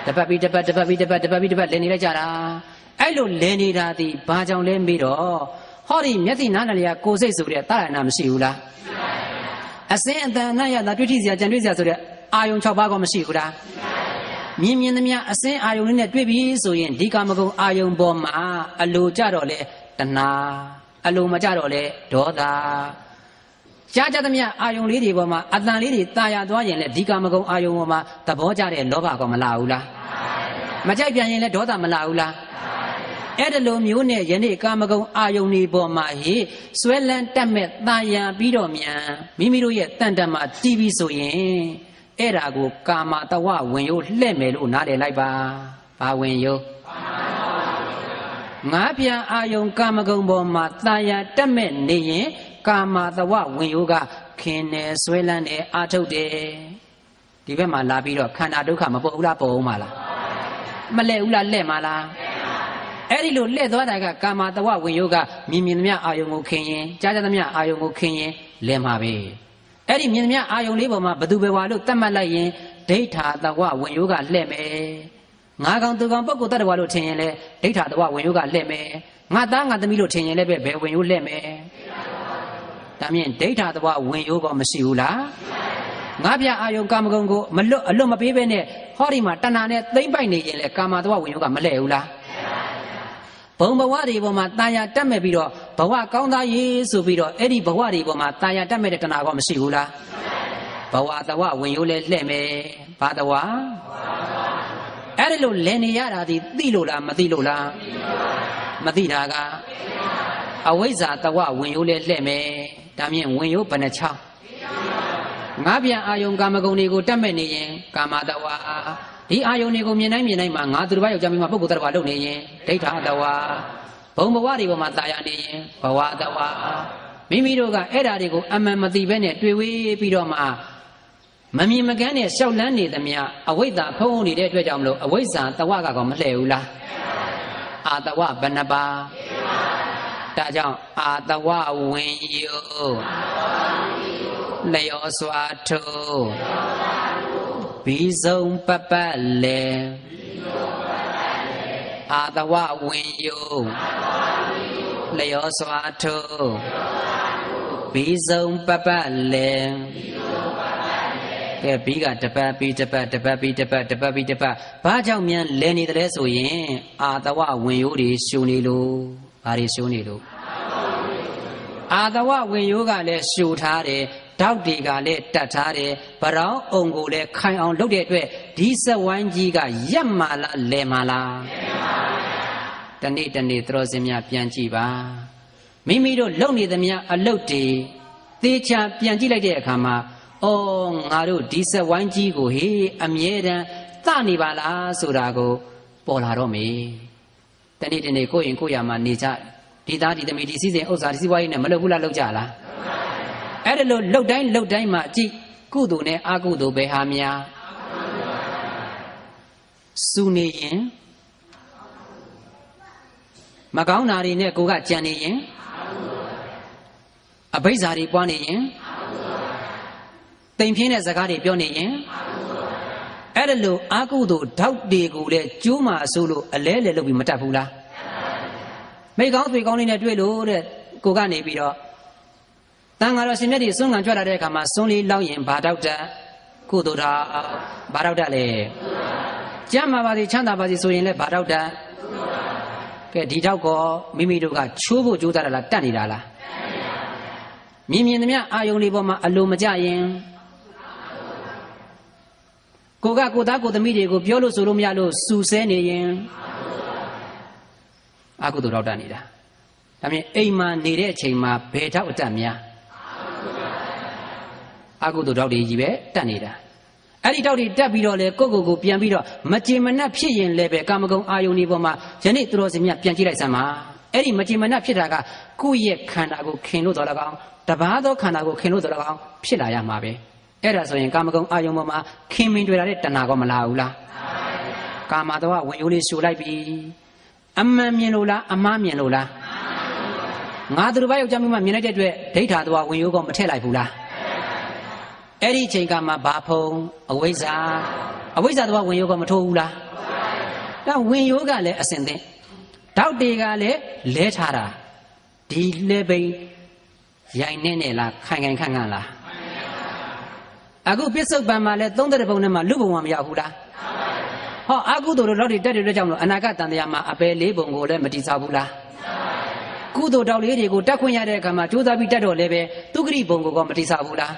တပတ်ပြီးတပတ်လဲနေလိုက်ကြတာအဲ့လိုလဲနေတာဒီဘာကြောင့်လဲမေးတော့ဟောဒီမျက်စိနားလည်ရကိုယ်စိတ်ဆိုတဲ့တာရဏမရှိဘူးလားအစင်းအတန်အနတ်ရတာတွေ့ထိစရာကြံတွေ့စရာဆိုတဲ့အာယုံ6ပါးကောမရှိဘူးလားမြင်သမျှအစင်းအာယုံလေးနဲ့တွေ့ပြီဆိုရင်ဒီကာမဂုဏ်အာယုံပေါ်မှာအလိုကြတော့လေတဏှာအလိုမကြတော့လေဒေါသကြားကြသမျှအာယုံလေးတွေပေါ်မှာအတန်လေးတွေတာယာသွားရင်လေဒီကာမဂုဏ်အာယုံပေါ်မှာသဘောကျတဲ့လောဘကောမလာဘူးလားမကြိုက်ပြန်ရင်လေဒေါသမလာဘူးလားအဲ့ဒါလိုမျိုးနဲ့ယနေ့ကာမဂုဏ်အာယုန်ဒီပေါ်မှာဟိဆွဲလန်းတက်မဲ့တာယာပြီးတော့မြန်မိမိတို့ရဲ့တန်တမှာတီးပြီးဆိုရင်အဲ့ဒါကိုကာမတဝဝင်ရိုးလှဲ့မယ်လို့နားလည်လိုက်ပါဘာဝင်ရိုးငါးပြန်အာယုန်ကာမဂုဏ်ပေါ်မှာတာယာတက်မဲ့နေရင်ကာမတဝဝင်ရိုးကခင်တယ်ဆွဲလန်းတယ်အာထုတ်တယ်ဒီဘက်မှာလာပြီးတော့ခန္ဓာဒုက္ခမပေါ်ဘူးလားပေါ်အောင်မလားမလဲဘူးလားလဲ့မလားအဲ့ဒီလိုလှည့်သွားတာကကာမတဝဝင်ယောကမြင်သမျှအာယုံကိုခင်ရင်ကြားသမျှအာယုံကိုခင်ရင်လဲမှာပဲအဲ့ဒီမြင်သမျှအာယုံလေးပေါ်မှာဘသူပဲဝါလို့တတ်မှတ်လိုက်ရင်ဒိဋ္ဌာတဝဝင်ယောကလှည့်မယ်ငါကောင်သူကောင်ပုဂ္ဂိုလ်တ attva လို့ထင်ရင်လဲဒိဋ္ဌာတဝဝင်ယောကလှည့်မယ်ငါသားငါသမီးလို့ထင်ရင်လည်းပဲဘယ်ဝင်ယောလှည့်မယ်ဒါမြင်ဒိဋ္ဌာတဝဝင်ယောကမရှိဘူးလားငါးပြအာယုံကာမဂုဏ်ကိုမလွတ်အလွတ်မပေးဘဲနဲ့ဟောဒီမှာတဏှာနဲ့သိမ့်ပိုက်နေရင်လေကာမတဝဝင်ယောကမလှည့်ဘူးလားဘုံဘဝတွေပေါ်မှာတာယာတက်မဲ့ပြီးတော့ဘဝကောင်းသားရေးဆိုပြီးတော့အဲ့ဒီဘဝတွေပေါ်မှာတာယာတက်မဲ့တဲ့တဏှာကောမရှိဘူးလားဘဝတဝဝင်ရိုးလဲလှဲ့မယ်ဘာတဝအဲ့ဒီလိုလဲနေရတာဒီသိလို့လားမသိလို့လားမသိတာကအဝိဇ္ဇာတဝဝင်ရိုးလဲလှဲ့မယ်ဒါမြင်ဝင်ရိုးဘယ်နှချောင်းငါးပြန်အာယုံကာမဂုဏ်တွေကိုတက်မဲ့နေရင်ကာမတဝဒီအာယုန်တွေကိုမြင်တိုင်းမှာငါသူတစ်ပါးယောက်ျားမိန်းမပုဂ္ဂိုလ်တစ်ပါးလုပ်နေရင်ဒိဋ္ဌာတဝါဘုံဘဝတွေပေါ်မှာတာယာနေရင်ဘဝတဝါမိမိတို့ကအဲ့ဓာတွေကိုအမှန်မသိဘဲနဲ့တွေ့ဝေးပြီးတော့မှမမြင်မကန်းနဲ့ရှောက်လန်းနေသမျှအဝိဇ္ဇာဖုံးနေတဲ့အတွက်ကြောင့်မလို့အဝိဇ္ဇာတဝါကောမလှည့်ဘူးလားအာတဝဘယ်နှပါဒါကြောင့်အာတဝဝင်ယောလျောစွာထိုးဘီဆုံးပပတ်လေအာတဝဝင်ယောလျောစွာထိုးဘီဆုံးပပတ်လေကဲဘီကတပတ်ပြီးတပတ်ဘာကြောင့်မြန်လဲနေတယ်ဆိုရင်အာတဝဝင်ယောတွေရှုံနေလို့ဘာတွေရှုံနေလို့အာတဝဝင်ယောကလည်းရှုထားတယ်တောက်တွေကလည်းတတ်ထားတယ်ဗရောင်းအုံကိုလည်းခိုင်အောင်လုပ်တဲ့အတွက်ဒီစက်ဝိုင်းကြီးကရက်မာလားလဲမာလားတနေ့သူတော်စင်များပြန်ကြည့်ပါမိမိတို့လုပ်နေသမျှအလုပ်တွေသေချာပြန်ကြည့်လိုက်တဲ့အခါမှာအော်ငါတို့ဒီစက်ဝိုင်းကြီးကိုဟေးအမြဲတမ်းသနေပါလားဆိုတာကိုပေါ်လာတော့မေ တနေ့တနေ့ကိုယ့်ရင်ကိုယ့်ရမှာနေကြဒီသားဒီသမီးဒီစည်းစိမ်ဥစ္စာဒီစီးပွားရေးနဲ့မလုပ်ဘူးလားလုပ်ကြလားအဲ့ဒါလို့လှုပ်တိုင်းမှာကြည့်ကုသိုလ်နဲ့အကုသိုလ်ပဲဟာများစူနေရင်မကောင်းတာတွေနဲ့ကိုကကြံနေရင်အဘိဇ္ဇာတွေပွားနေရင်တိမ်ပြင်းတဲ့စကားတွေပြောနေရင်အဲ့ဒါလို့အကုသိုလ်ဓာတ်တွေကိုလည်းကျိုးမှအစိုးလို့အလဲလဲလုပ်ပြီးမတတ်ဘူးလားမိကောင်းသွေကောင်းလေးနဲ့တွေ့လို့တဲ့ကိုကနေပြီးတော့တန်ဃာတော်ရှင်မြတ်တွေစွန့်ခံကြွလာတဲ့အခါမှာစွန့်လေးလောက်ရင်ဘာတောက်တကုသိုလ်ဓာတ်ဘာတောက်တလဲကျမ်းမာပါစေချမ်းသာပါစေဆိုရင်လည်းဘာတောက်တကဲဒီတောက်ကောမိမိတို့ကချိုးဖို့ကြိုးစားတာလားတတ်နေတာလားမြင်သမျှအာယုန်တွေပေါ်မှာအလိုမကျရင်ကိုကကိုသားကိုသမီးတွေကိုပြောလို့ဆိုလို့မရလို့စူဆဲနေရင်အကုသိုလ်တောက်တတ်နေတာဒါမြင်အိမ်မှာနေတဲ့အချိန်မှာဘယ်တောက်အတတ်များအကုသိုလ်တောက်တွေကြီးပဲတတ်နေတာအဲ့ဒီတောက်တွေတက်ပြီးတော့လေကိုပြန်ပြီးတော့မကြေမနက်ဖြစ်ရင်လည်းပဲကာမဂုဏ်အာယုန်ဒီပေါ်မှာယနေ့သူတော်စင်မြတ်ပြန်ကြည့်လိုက်စမ်းပါအဲ့ဒီမကြေမနက်ဖြစ်တာကကိုယ့်ရဲ့ခန္ဓာကိုခင်လို့တော်၎င်းတပါးသောခန္ဓာကိုခင်လို့တော်၎င်းဖြစ်လာရမှာပဲအဲ့ဒါဆိုရင်ကာမဂုဏ်အာယုန်ပေါ်မှာခင်မင်တွေ့လာတဲ့တဏှာကောမလာဘူးလားကာမတော်ကဝင်ရိုးလေးရှူလိုက်ပြီအမှန်မြင်လို့လားအမှားမြင်လို့လားငါသူတစ်ပါးယောက်ျားမျိုးမှမြင်လိုက်တဲ့အတွက်ဒိဋ္ဌာတော်ဝင်ရိုးကောမထည့်လိုက်ဘူးလားအဲ့ဒီချိန်ကမှဘာဖုံအဝိဇ္ဇာတော်ဝင်ရိုးကောမထိုးဘူးလားဒါဝင်ရိုးကလည်းအစင်သင့်တောက်တွေကလည်းလဲထားတာဒီလဲပိန်ရိုင်နေလားခိုင်ခန့်လားအခုပစ္စုပန်မှာလဲ30ပုံနဲ့မှလူဘုံမှာမရောက်ဘူးလားဟောအကုသိုလ်တို့လောက်တွေတက်တယ်လို့ကြောင့်လို့အနာဂတ်တန်တရားမှာအပယ်လေးပုံကိုလည်းမတိဆောက်ဘူးလားကုသိုလ်တောက်လေးတွေကိုတက်ခွင့်ရတဲ့အခါမှာကြိုးစားပြီးတက်တော့လည်းပဲသူဂရိပုံကိုမတိဆောက်ဘူးလား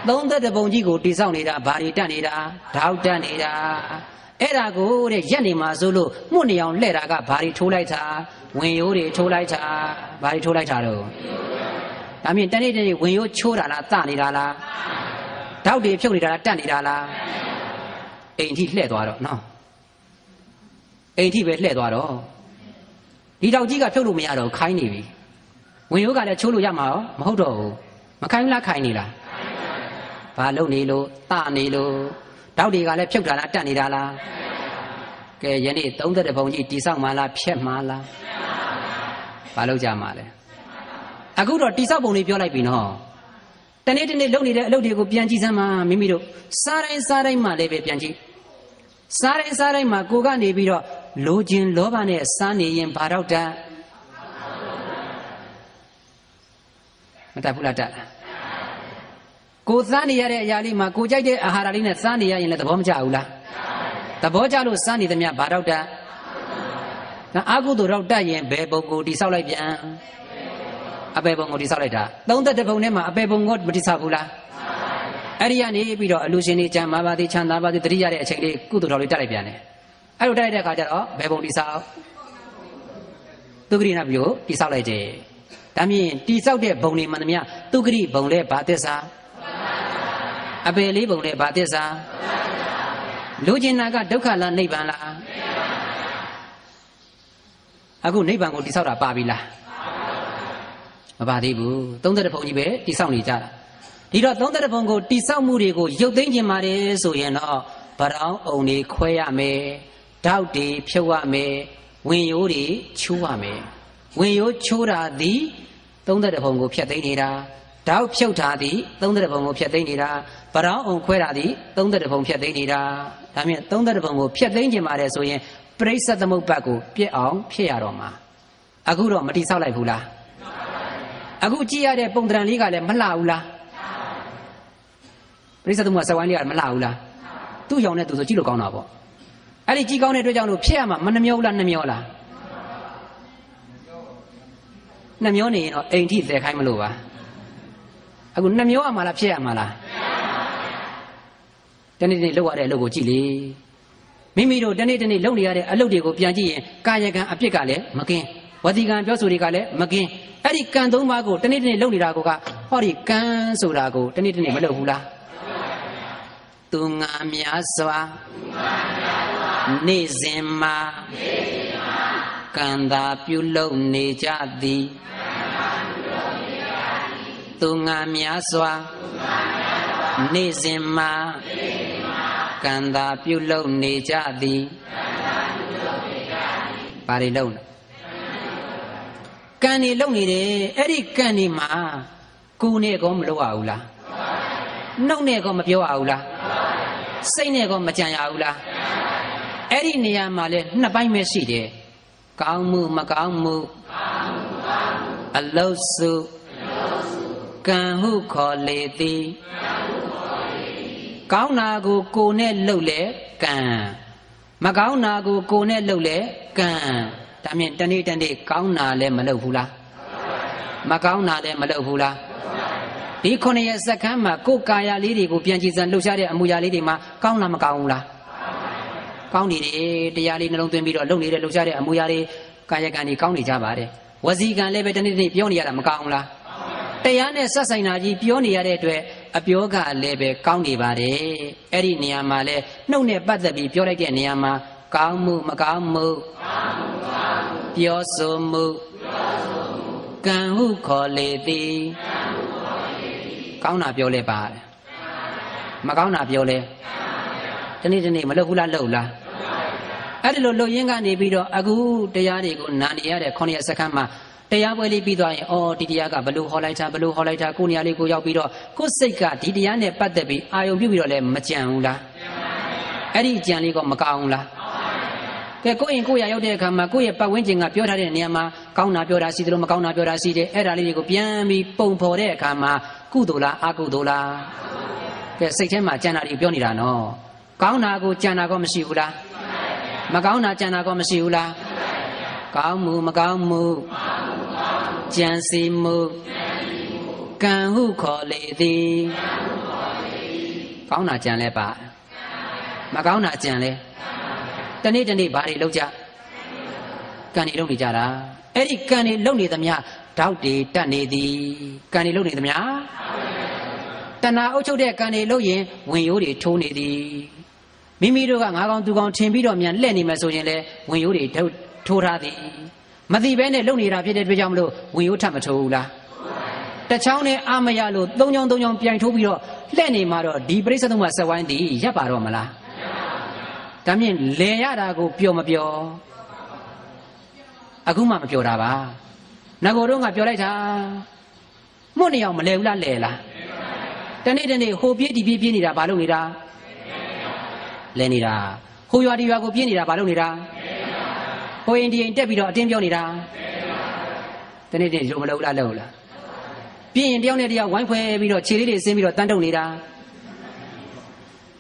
30ပုံကြီးကိုတိဆောက်နေတာဘာတွေတက်နေတာဓာတ်တက်နေတာအဲ့ဒါကိုတဲ့ရက်နေမှာဆိုလို့မှုနေအောင်လှဲ့တာကဘာတွေထိုးလိုက်တာဝင်ရိုးတွေထိုးလိုက်တာဘာတွေထိုးလိုက်တာတော့ဒါမြင်တနေ့ဝင်ရိုးချိုးတာလားတနေတာလားဓာတ်တွေဖြုတ်နေတာလားတက်နေတာလားအိမ်ထိလှဲ့သွားတော့နော်အိမ်ထိပဲလှဲ့သွားတော့ဒီတောက်ကြီးကဖြုတ်လို့မရတော့ခိုင်းနေပြီဝင်ရိုးကလည်းချိုးလို့ရမှာရောမဟုတ်တော့ဘူးမခိုင်းလားခိုင်းနေလားဘာလုပ်နေလို့တနေလို့ဓာတ်တွေကလည်းဖြုတ်တာလားတက်နေတာလားကဲယနေ့30ပုံကြီးတိဆောက်မှလားဖြက်မှလားဘာလုပ်ကြမှာလဲအခုတော့တိဆောက်ပုံလေးပြောလိုက်ပြီနော်တနေ့လုပ်နေတဲ့အလုပ်တွေကိုပြန်ကြည့်စမ်းပါမိမိတို့စားတိုင်းမှလည်းပဲပြန်ကြည့်စားတိုင်းမှာကိုကနေပြီးတော့လိုချင်လောဘနဲ့စားနေရင်ဘာတော့တတ်မတတ်ဘူးလားတတ်ကိုစားနေရတဲ့အရာလေးမှာကိုကြိုက်တဲ့အာဟာရလေးနဲ့စားနေရရင်လည်းသဘောမကျဘူးလားသဘောကျလို့စားနေသမျှဘာတော့တတ်ဒါအကုသိုလ်တော့တတ်ရင်ဘယ်ပုံကိုတိဆောက်လိုက်ပြန်အပေပုံကိုတိဆောက်လိုက်တာ31ပုံထဲမှာအပေပုံကိုမတိဆောက်ဘူးလားအဲ့ဒီကနေပြီးတော့အလူရှင်တွေကြံမာပါသေးချမ်းသာပါသေးတတိရတဲ့အချိန်လေးကုသိုလ်တော်လေးတက်လိုက်ပြန်တယ်အဲ့လိုတက်လိုက်တဲ့အခါကျတော့ဘယ်ပုံတိဆောက်သူဂရိနာပြုတိဆောက်လိုက်တယ်ဒါမြင်တိဆောက်တဲ့ဘုံတွေမှန်သမျှသူဂရိဘုံလဲဘာသစ္စာအပေလေးဘုံလဲဘာသစ္စာလူကျင်နာကဒုက္ခလားနိဗ္ဗာန်လားအခုနိဗ္ဗာန်ကိုတိဆောက်တာပါပြီလားမပါသေးဘူး30ဘုံကြီးပဲတိဆောက်နေကြတာဒီတော့30ဘုံကိုတိဆောက်မှုတွေကိုရုပ်သိမ်းခြင်းပါတယ်ဆိုရင်တော့ဗရောင်းအုံတွေခွဲရမယ်ဓာတ်တွေဖြုတ်ရမယ်ဝင်ရိုးတွေချိုးရမယ်ဝင်ရိုးချိုးတာသည်30ဘုံကိုဖျက်သိမ်းနေတာဓာတ်ဖြုတ်တာသည်30ဘုံကိုဖျက်သိမ်းနေတာဗရောင်းအုံခွဲတာသည်30ဘုံဖျက်သိမ်းနေတာဒါမြင်30ဘုံကိုဖျက်သိမ်းခြင်းပါတယ်ဆိုရင်ပရိစ္ဆေသမုပ္ပါဒ်ကိုပြည့်အောင်ဖြစ်ရတော့မှာအခုတော့မတိဆောက်လိုက်ဘူးလားအခုကြည့်ရတဲ့ပုံတံလေးကလည်းမလှဘူးလားပရိစ္ဆေသမုပ္ပါဒ်စဝိုင်းလေးကမလှဘူးလားသူ့ရောင်နဲ့သူဆိုကြည့်လို့ကောင်းတာပေါ့အဲ့ဒီကြည့်ကောင်းတဲ့အတွက်ကြောင့်လို့ဖြစ်ရမှာမနှမျောလားနှမျောလားနှမျောနေရင်တော့အိမ်ထိသယ်ခိုင်းမလို့ပါအခုနှမျောရမှာလားဖြစ်ရမှာလားတနေ့လောက်ရတဲ့အလုပ်ကိုကြည့်လေမိမိတို့တနေ့လုပ်နေရတဲ့အလုပ်တွေကိုပြန်ကြည့်ရင်ကာယကံအပြစ်ကလည်းမကင်းဝစီကံပြောဆိုတွေကလည်းမကင်းအဲ့ဒီကံ3ပါးကိုတနေ့လုပ်နေတာကဟောဒီကံဆိုတာကိုတနေ့မလုပ်ဘူးလားသူငါများစွာနေ့စဉ်မှာ န္တာပြုလုပ်နေကြသည်သူငါများစွာနေ့စဉ်မှာကန္တာပြုလုပ်နေကြသည်ဘာတွေလုပ်လဲကံနေလုပ်နေတယ်အဲ့ဒီကံနေမှာကိုယ်နဲ့ကောမလုပ်ရဘူးလားနှုတ်နဲ့ကောမပြောရဘူးလားစိတ်နဲ့ကောမကြံရဘူးလားအဲ့ဒီနေရာမှာလဲနှစ်ပိုင်းပဲရှိတယ်ကောင်းမှုမကောင်းမှုအလုစုကံဟုခေါ်လေသည်ကောင်းတာကိုကိုယ်နဲ့လုပ်လေကံမကောင်းတာကိုကိုယ်နဲ့လုပ်လေကံဒါမြင်တနေ့တနေ့ကောင်းတာလည်းမလုပ်ဘူးလားမကောင်းတာလည်းမလုပ်ဘူးလားဒီ9ရက်စက္ကန့်မှာကိုယ်ကာယလေးတွေကိုပြန်ကြည့်စမ်းလှုပ်ရှားတဲ့အမူအရာလေးတွေမှာကောင်းလားမကောင်းဘူးလားကောင်းနေတယ်တရားလေးနှလုံးသွင်းပြီးတော့လုပ်နေတဲ့လှုပ်ရှားတဲ့အမူအရာတွေကာယကံတွေကောင်းနေကြပါတယ်ဝစီကံလည်းပဲတနေ့တနေ့ပြောနေရတာမကောင်းဘူးလားတရားနဲ့ဆက်ဆိုင်တာကြီးပြောနေရတဲ့အတွက်အပြောကလည်းပဲကောင်းနေပါတယ်အဲ့ဒီနေရာမှာလဲနှုတ်နဲ့ပတ်သက်ပြီးပြောလိုက်တဲ့နေရာမှာကောင်းမှုမကောင်းမှုပြောဆိုမှုကံဟုခေါ်လေသည်ကောင်းတာပြောလဲပါတယ်မကောင်းတာပြောလဲတနေ့တနေ့မလုပ်ဘူးလားလုပ်လားအဲ့ဒီလိုလုပ်ရင်းကနေပြီးတော့အခုတရားတွေကိုနာနေရတဲ့9ရက်စက္ကန့်မှာတရားပွဲလေးပြီးသွားရင်အော်ဒီတရားကဘလို့ဟောလိုက်တာဘလို့ဟောလိုက်တာကိုနေရာလေးကိုရောက်ပြီးတော့ကိုယ်စိတ်ကဒီတရားနဲ့ပတ်သက်ပြီးအာယုံပြုပြီးတော့လည်းမကြံဘူးလားအဲ့ဒီကြံလေးကမကောင်းဘူးလားကဲကိုယ့်ရင်ကိုယ့်ရရောက်တဲ့အခါမှာကိုယ့်ရဲ့ပတ်ဝန်းကျင်ကပြောထားတဲ့နေရာမှာကောင်းတာပြောတာရှိတယ်လို့မကောင်းတာပြောတာရှိတယ်အဲ့ဒါလေးတွေကိုပြန်ပြီးပုံဖော်တဲ့အခါမှာကုသိုလ်လားအကုသိုလ်လားကဲစိတ်ထဲမှာကြံတာတွေပြောနေတာနော်ကောင်းတာကိုကြံတာကောမရှိဘူးလားမကောင်းတာကြံတာကောမရှိဘူးလားကောင်းမှုမကောင်းမှုကြံစီမှုကံဟုခေါ်လေသည်ကောင်းတာကြံလဲပါမကောင်းတာကြံလဲတနေ့တနေ့ဘာတွေလုပ်ကြကံတွေလုပ်နေကြတာအဲ့ဒီကံတွေလုပ်နေသမျှဓာတ်တွေတက်နေသည်ကံတွေလုပ်နေသမျှတဏှာအုပ်ချုပ်တဲ့ကံတွေလုပ်ရင်ဝင်ရိုးတွေထိုးနေသည်မိမိတို့ကငါကောင်သူကောင်ထင်ပြီးတော့မြန်လှည့်နေမယ်ဆိုရင်လေဝင်ရိုးတွေထိုးထားသည်မသိဘဲနဲ့လုပ်နေတာဖြစ်တဲ့အတွက်ကြောင့်မလို့ဝင်ရိုးထပ်မထိုးဘူးလားတချောင်းနဲ့အာမရလို့၃ချောင်းပြိုင်ထိုးပြီးတော့လှည့်နေမှာတော့ဒီပရိစ္ဆေသုံးပါးဆက်ဝိုင်းသည်ရပ်ပါတော့မလားဒါမြင်လဲရတာကိုပျော်မပျော်အခုမှမပျော်တာပါငါကိုတော့ငါပြောလိုက်တာမှုတ်နေအောင်မလဲဘူးလားလဲလားတနေ့တနေ့ဟိုပြေးဒီပြေးပြေးနေတာဘာလုပ်နေတာလဲနေတာဟိုရွာဒီရွာကိုပြေးနေတာဘာလုပ်နေတာဟိုရင်ဒီရင်တက်ပြီးတော့အတင်းပြောနေတာတနေ့တနေ့လိုမလုပ်လားလုပ်လားပြင်းရင်တယောက်နဲ့တယောက်ဝိုင်းဖွဲပြီးတော့ခြေလေးတွေဆင်းပြီးတော့တန်းတုပ်နေတာ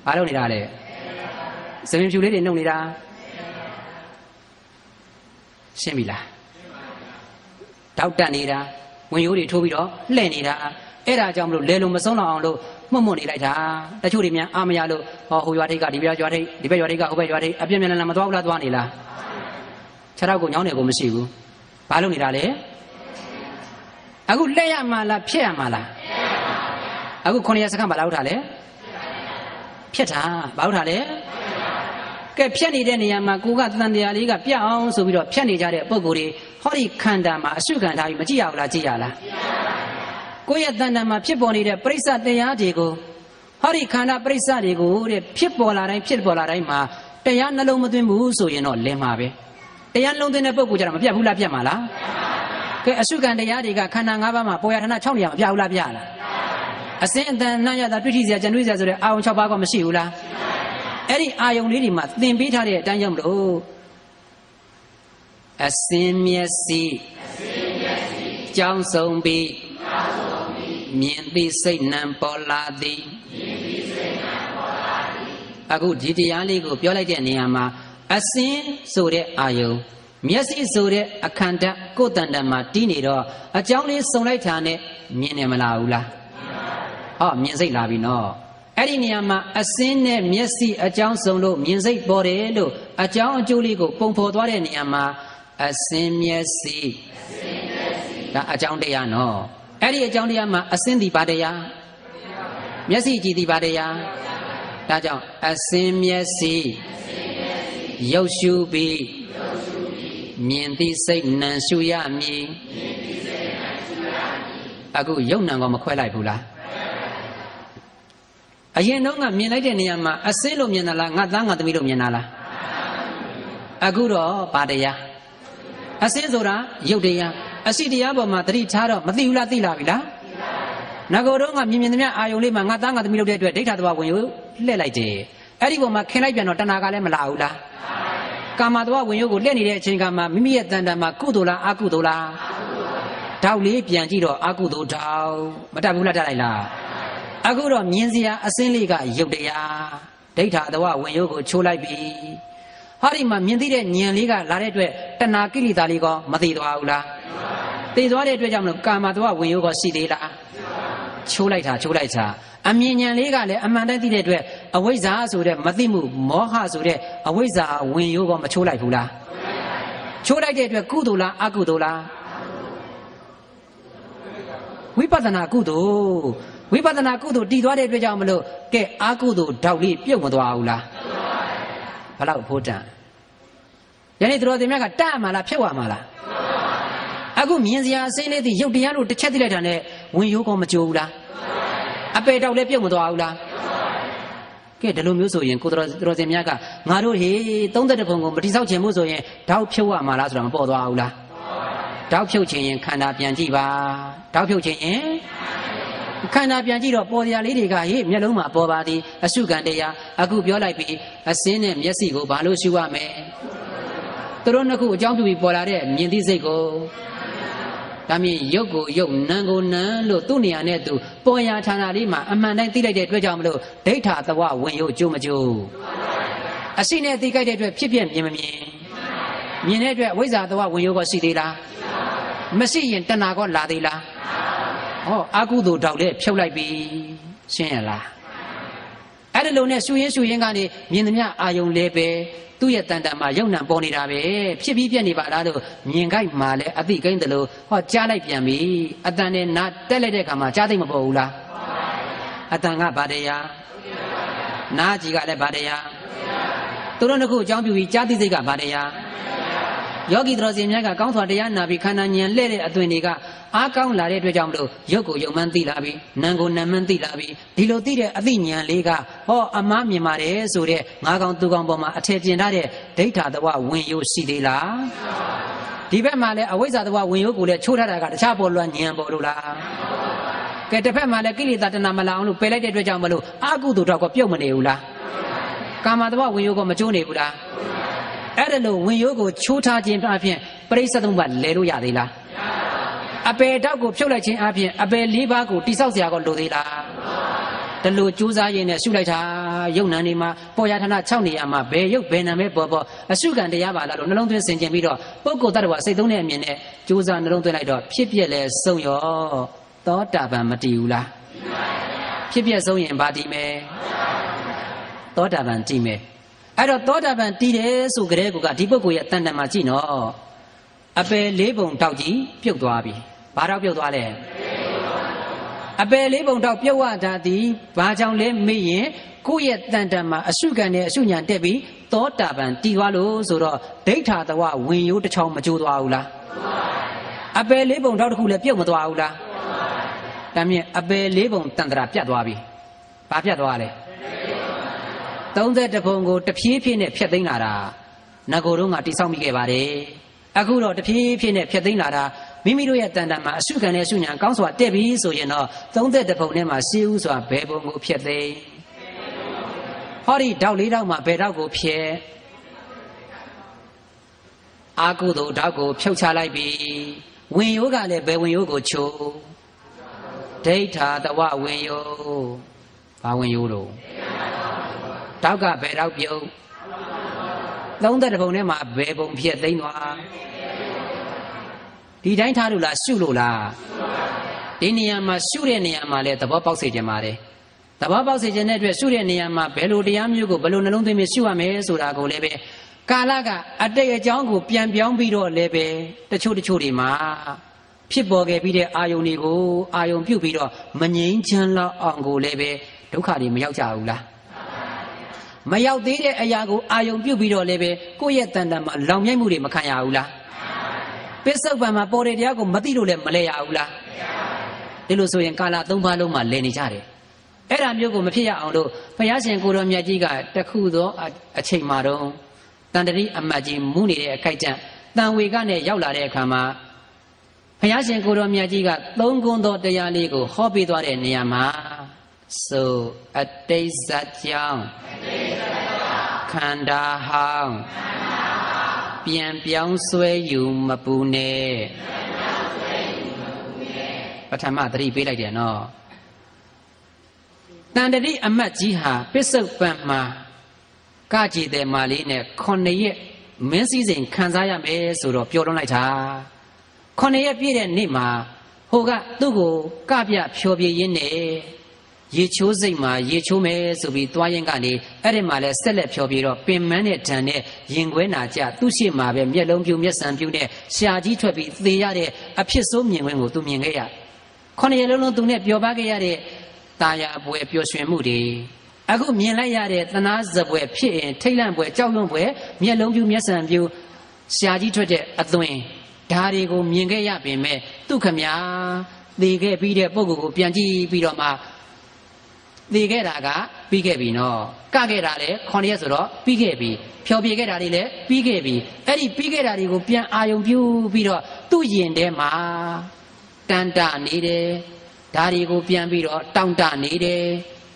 ဘာလုပ်နေတာလဲစပင်ဖြူလေးတွေနှုတ်နေတာရှင်းပြီလားတောက်တက်နေတာဝင်ရိုးတွေထိုးပြီးတော့လှည့်နေတာအဲ့ဒါကြောင့်မလို့လဲလုံးမဆုံးတော့အောင်လို့မှုတ်နေလိုက်တာတချို့တွေများအာမရလို့ဟိုရွာထိပ်ကဒီဘက်ရွာထိပ်ဒီဘက်ရွာထိပ်ကဟိုဘက်ရွာထိပ်အပြင်းမြန်လာမသွားဘူးလားသွားနေလားခြေထောက်ကိုညောင်းတယ်ကိုမရှိဘူးဘာလုပ်နေတာလဲအခုလှည့်ရမှာလားဖြည့်ရမှာလားအခု9ရက်စက္ကန့်ဘာလောက်ထားလဲဖြည့်တာဘာလို့ထားလဲကဲဖြတ်နေတဲ့နေရာမှာကိုကတန်တရားလေးကပြအောင်ဆိုပြီးတော့ဖြတ်နေကြတဲ့ပုံကိုယ်တွေဟောဒီခန္ဓာမှာအရှုခံထားပြီးမကြည့်ရဘူးလားကြည့်ရလားကိုယ့်ရဲ့တန်တန်မှာဖြစ်ပေါ်နေတဲ့ပရိစ္ဆတရားတွေကိုဟောဒီခန္ဓာပရိစ္ဆတွေကိုတဲ့ဖြစ်ပေါ်လာတိုင်းမှာတရားနှလုံးမသွင်းဘူးဆိုရင်တော့လင်းမှာပဲတရားနှလုံးသွင်းတဲ့ပုံကိုယ်ကြတော့မပြတ်ဘူးလားပြတ်မှာလားကဲအရှုခံတရားတွေကခန္ဓာ၅ပါးမှာပေါ်ရဌာန6နေရာမပြတ်ဘူးလားပြတ်လားအစင်းအတန်နှံ့ရတာတွေ့ထိစရာကြံတွေ့စရာဆိုတဲ့အာယုံ6ပါးကမရှိဘူးလားအဲ့ဒီအာယုံလေးတွေမှာသင်ပေးထားတဲ့အတိုင်းကြောင့်မလို့အစင်းမျက်စိကြောင်းဆုံးပြီးမြင်သိစိတ်နံပေါ်လာသည်အခုဒီတရားလေးကိုပြောလိုက်တဲ့နေရာမှာအစင်းဆိုတဲ့အာယုံမျက်စိဆိုတဲ့အခန္ဓာကိုယ်တန်တန်မှာတီးနေတော့အကြောင်းလေးစုံလိုက်တာနဲ့မြင်နေမလားဘူးလားဟောမြင်စိတ်လာပြီနော်အဲ့ဒီနေရာမှာအစင်းနဲ့မျက်စိအကြောင်းစုံလို့မြင်စိတ်ပေါ်တယ်လို့အကြောင်းအကျိုးလေးကိုပုံဖော်သွားတဲ့နေရာမှာအစင်းမျက်စိဒါအကြောင်းတရားနော်အဲ့ဒီအကြောင်းတရားမှာအစင်းဒီပါတရားမျက်စိကြည့်ဒီပါတရားဒါကြောင့်အစင်းမျက်စိရုပ်ရှုပြီး မြင်သိစိတ်နံရှုရမည်အခုယုံနံကမခွဲလိုက်ဘူးလားအရင်တော့ကမြင်လိုက်တဲ့နေရာမှာအစင်းလို့မြင်တာလားငါသားငါသမီးလို့မြင်တာလားအခုတော့ဗာတရားအစင်းဆိုတာယုတ်တရားအရှိတရားပေါ်မှာတတိထားတော့မသိဘူးလားသိလာပြီလားငါကိုယ်တော့ကမြင်သမျှအာယုံလေးမှာငါသားငါသမီးလို့တဲ့အတွက်ဒိဋ္ဌသဘာဝင်ကိုလှည့်လိုက်တယ်အဲ့ဒီပေါ်မှာခင်လိုက်ပြန်တော့တဏှာကလည်းမလာဘူးလားကာမသဘာဝင်ကိုလှည့်နေတဲ့အချိန်ကမှမိမိရဲ့တန်တန်မှာကုသိုလ်လားအကုသိုလ်လားတောက်လေးပြန်ကြည့်တော့အကုသိုလ်တောက်မတတ်ဘူးလားတတ်လိုက်လားအခုတော့မြင်စရာအစင်းလေးကယုတ်တရားဒိဋ္ဌသဘာဝင်ကိုချိုးလိုက်ပြီဟောဒီမှာမြင်သိတဲ့ဉာဏ်လေးကလာတဲ့အတွက်တဏှာကိလေသာလေးကမသိသွားဘူးလားသိသွားတဲ့အတွက်ကြောင့်မလို့ကာမသဘာဝင်ကိုရှိသေးလားချိုးလိုက်တာအမြင်ဉာဏ်လေးကလည်းအမှန်တည်းသိတဲ့အတွက်အဝိဇ္ဇာဆိုတဲ့မသိမှုမောဟဆိုတဲ့အဝိဇ္ဇာဝင်ရိုးကမချိုးလိုက်ဘူးလားချိုးလိုက်တဲ့အတွက်ကုသိုလ်လားအကုသိုလ်လားဝိပဿနာကုသိုလ်တည်သွားတဲ့အတွက်ကြောင့်မလို့ကဲအကုသိုလ်ဓာတ်လေးပြုတ်မသွားဘူးလားဘလောက်ဖို့တန်ယနေ့တို့တင်မြတ်ကတတ်မှာလားဖြုတ်ရမှာလားအခုမြင်စရာအစင်းလေးသိရုပ်တရားလို့တစ်ချက်သိလိုက်တာနဲ့ဝင်ရိုးကမကြိုးဘူးလားအပေတောက်လည်းပြုတ်မသွားဘူးလားကဲဒီလိုမျိုးဆိုရင်ကိုတော်စင်မြတ်ကငါတို့ဟေ32ဘုံကိုမတိဆောက်ခြင်းမို့ဆိုရင်ဓာတ်ဖြုတ်ရမှာလားဆိုတာမပေါ်သွားဘူးလားဓာတ်ဖြုတ်ခြင်းရင်ခန္ဓာပြန်ကြည့်ပါဓာတ်ဖြုတ်ခြင်းရင်ခန္ဓာပြန်ကြည့်တော့ပေါ်စရာလေးတွေကဟေ့မျက်လုံးမှာပေါ်ပါသည်အရှုခံတရားအခုပြောလိုက်ပြီအစင်းနဲ့မျက်စိကိုဘာလို့ရှုရမလဲသူတို့နှစ်ခုအကြောင်းပြုပြီးပေါ်လာတဲ့မြင်သိစိတ်ကိုဒါမြင်ရုပ်ကိုရုပ်နာမ်ကိုနာမ်လို့သူ့နေရာနဲ့သူပေါ်ရာဌာနလေးမှာအမှန်တိုင်းသိလိုက်တဲ့အတွက်ကြောင့်မလို့ဒိဋ္ဌသဝဝင်ရုပ်ကျိုးမကျိုးအရှိနဲ့သိကြတဲ့အတွက်ဖြစ်ပြမြင်မမြင်မြင်တဲ့အတွက်ဝိဇ္ဇာသဝဝင်ရုပ်ကရှိသေးလားမရှိရင်တဏှာကလာသေးလားဟောအကုသိုလ်တောက်လည်းဖြုတ်လိုက်ပြီရှင်းရလားအဲ့ဒီလိုနဲ့ရှုရင်းကနေမြင်သမျှအာယုံလေးပဲသူ့ရဲ့တန်တန်မှာယုံနံပေါ်နေတာပဲဖြစ်ပြီးပြက်နေပါလားလို့မြင်ခိုက်မှာလဲအသိကိန်းတယ်လို့ဟောကြားလိုက်ပြန်ပြီအတန်နဲ့နားတက်လိုက်တဲ့အခါမှာကြားသိမပေါ်ဘူးလားအတန်ကဗာတရားနားကြီးကလည်းဗာတရားသူတို့နှစ်ခုအကြောင်းပြုပြီးကြားသိစိတ်ကဗာတရားယောဂီတော်စင်များကကောင်းစွာတရားနာပြီးခန္ဓာဉာဏ်လှဲ့တဲ့အသွင်တွေကအားကောင်းလာတဲ့အတွက်ကြောင့်မလို့ရုပ်ကိုယုံမှန်းသိလာပြီနာမ်ကိုနာမ်မှန်းသိလာပြီဒီလိုသိတဲ့အသိဉာဏ်လေးကဟောအမှားမြင်ပါတယ်ဆိုတဲ့ငါးကောင်သူကောင်ပေါ်မှာအထည်ကျင်ထားတဲ့ဒိဋ္ဌသဝဝင်ရိုးရှိသေးလားဒီဘက်မှာလည်းအဝိဇ္ဇာသဝဝင်ရိုးကိုလည်းချိုးထားတာကတခြားပေါ်လွှမ်းဉာဏ်ပေါ်လို့လားကဲတစ်ဖက်မှာလည်းကိလေသာတဏှာမလာအောင်လို့ပယ်လိုက်တဲ့အတွက်ကြောင့်မလို့အကုသိုလ်တော့ကပြုတ်မနေဘူးလားကာမသဝဝင်ရိုးကမကျိုးနေဘူးလားအဲ့ဒါလို့ဝင်ရိုးကိုချိုးထားခြင်းအပြင်ပရိစ္ဆေသုံးပါလဲလို့ရသေးလားအပယ်တောက်ကိုဖြုတ်လိုက်ခြင်းအပြင်အပယ်၄ပါးကိုတိဆောက်เสียကလိုသေးလားဒါလို့ကြိုးစားရင်းနဲ့ရှုလိုက်တာယုံနာနေမှာပေါ်ရဌာန6နေရာမှာဘယ်ယုတ်ဘယ်နာမဲပေါ်အရှုခံတရားပါလားလို့နှလုံးသွင်းဆင်ခြင်ပြီးတော့ပုဂ္ဂိုလ်တ attva စိတ်သုံးတဲ့အမြင်နဲ့ကြိုးစားနှလုံးသွင်းလိုက်တော့ဖြစ်ပြက်လဲစုံရောသောတာပန်မတည်ဘူးလားဖြစ်ပြက်ဆုံးရင်ဘာတည်မယ်သောတာပန်တည်မယ်အဲ့တော့သောတာပန်တည်တယ်ဆိုကြတဲ့ကဒီပုဂ္ဂိုလ်ရဲ့တန်တန်မှာကြည့်နော်အပယ်၄ပုံတောက်ကြီးပြုတ်သွားပြီဘာတော့ပြုတ်သွားလဲအပယ်၄ပုံတောက်ပြုတ်ရတာဒီဘာကြောင့်လဲမေးရင်ကိုယ့်ရဲ့တန်တန်မှာအရှုခံနဲ့အရှုညာတက်ပြီးသောတာပန်တည်သွားလို့ဆိုတော့ဒိဋ္ဌသဝဝင်ရိုးတစ်ချောင်းမကျိုးသွားဘူးလားအပယ်၄ပုံတောက်တစ်ခုလည်းပြုတ်မသွားဘူးလားဒါမြင်အပယ်၄ပုံတန်တရာပြတ်သွားပြီဘာပြတ်သွားလဲ31ဘုံကိုတဖြည်းဖြည်းနဲ့ဖျက်သိမ်းလာတာငကိုတော့ငါတိဆောက်မိခဲ့ပါတယ်အခုတော့တဖြည်းဖြည်းနဲ့ဖျက်သိမ်းလာတာမိမိတို့ရဲ့တန်တန်မှာအရှုခံနဲ့အရှုညာကောင်းစွာတက်ပြီဆိုရင်တော့31ဘုံထဲမှာရှေးဥစွာဘယ်ဘုံကိုဖျက်သိမ်းဟောဒီတောက်၄တောက်မှာဘယ်တောက်ကိုဖျက်အာကုသိုလ်တောက်ကိုဖြုတ်ချလိုက်ပြီဝင်ရိုးကလည်းဘယ်ဝင်ရိုးကိုချိုးဒိဋ္ဌသဝဝင်ရိုးဘာဝင်ရိုးတော့တောက်ကဘယ်တောက်ပြုတ်31ဘုံထဲမှာဘယ်ဘုံဖြစ်သိမ်းသွားဒီတိုင်းထားလို့လားရှုလို့လားဒီနေရာမှာရှုတဲ့နေရာမှာလဲသဘောပေါက်စေခြင်းပါတယ်သဘောပေါက်စေခြင်းတဲ့အတွက်ရှုတဲ့နေရာမှာဘယ်လိုတရားမျိုးကိုဘယ်လိုနှလုံးသွင်းပြီးရှုရမယ်ဆိုတာကိုလည်းပဲကာလကအတိတ်အကြောင်းကိုပြန်ပြောင်းပြီးတော့လည်းပဲတချို့တွေမှာဖြစ်ပေါ်ခဲ့ပြီးတဲ့အာယုန်တွေကိုအာယုန်ပြုတ်ပြီးတော့မငြိမ်းချမ်းလောက်အောင်ကိုလည်းပဲဒုက္ခတွေမရောက်ကြဘူးလားမရောက်သေးတဲ့အရာကိုအာယုံပြုတ်ပြီးတော့လည်းပဲကိုယ့်ရဲ့တန်တန်မှာလောင်မြိုက်မှုတွေမခံရဘူးလား Pesa bama pore dia ko mati lo le Malaya ula. Dilo so yen kala 3 ပါးလုံးမှာလည်နေကြတယ်အဲ့ဒါမျိုးကိုမဖြစ်ရအောင်လို့ဘုရားရှင်ကိုတော်မြတ်ကြီးကတခုသောအချိန်မှာတော့တန်တရီအမတ်ကြီးမူးနေတဲ့အခိုက်အတန့်တန်ဝေကနဲ့ရောက်လာတဲ့အခါမှာဘုရားရှင်ကိုတော်မြတ်ကြီးက3 ခုသောတရားလေးကိုဟောပေးသွားတဲ့နေရာမှာဆိုအတိတ်ဇတ်ကြောင်းခန္ဓာဟောင်းပြန်ပြောင်းဆွဲယူမပူနဲ့ပထမသတိပေးလိုက်တယ်နော်တန်တရီအမတ်ကြီးဟာပစ္စုပန်မှာကကြည်တဲ့မာလေးနဲ့9 ရက်မင်းစည်းစိမ်ခံစားရမယ်ဆိုတော့ပြောလွန်လိုက်တာ9 ရက်ပြည့်တဲ့နေ့မှာဟိုကသူ့ကိုကပြဖြောပြရင်းနဲ့ရေချိုးစိတ်မှာရေချိုးမယ်ဆိုပြီးတွားရင်ကနေအဲ့ဒီမှာလဲဆက်လက်ဖြောပြတော့ပင်မန်းတဲ့ဓာန်နဲ့ရင်ခွဲနာကြသူ့ရှိမှာပဲမျက်လုံးပြူမျက်စံပြူနဲ့ရှာကြီးထွက်ပြီးသေရတဲ့အဖြစ်ဆိုးမြင်ခွင့်ကိုသူမြင်ခဲ့ရ9 ရက်လုံးသူနဲ့ပျော်ပါခဲ့ရတဲ့ตาယာပွဲပျော်ရွှင်မှုတွေအခုမြင်လိုက်ရတဲ့သနာစပွဲဖြစ်ရင်ထိတ်လန့်ပွဲကြောက်ရွံ့ပွဲမျက်လုံးပြူမျက်စံပြူရှာကြီးထွက်တဲ့အသွင်ဓာတွေကိုမြင်ခဲ့ရပေမဲ့သူခမသေခဲ့ပြီးတဲ့ပုဂ္ဂိုလ်ကိုပြန်ကြည့်ပြီးတော့မှသေခဲ့တာကပြီးခဲ့ပြီနော်ကခဲ့တာလည်း9 ရက်ဆိုတော့ပြီးခဲ့ပြီဖြောပြခဲ့တာတွေလည်းပြီးခဲ့ပြီအဲ့ဒီပြီးခဲ့တာတွေကိုပြန်အာယုံပြုပြီးတော့သူ့ရင်ထဲမှာတန်တနေတယ်ဓာတွေကိုပြန်ပြီးတော့တောင့်တနေတယ်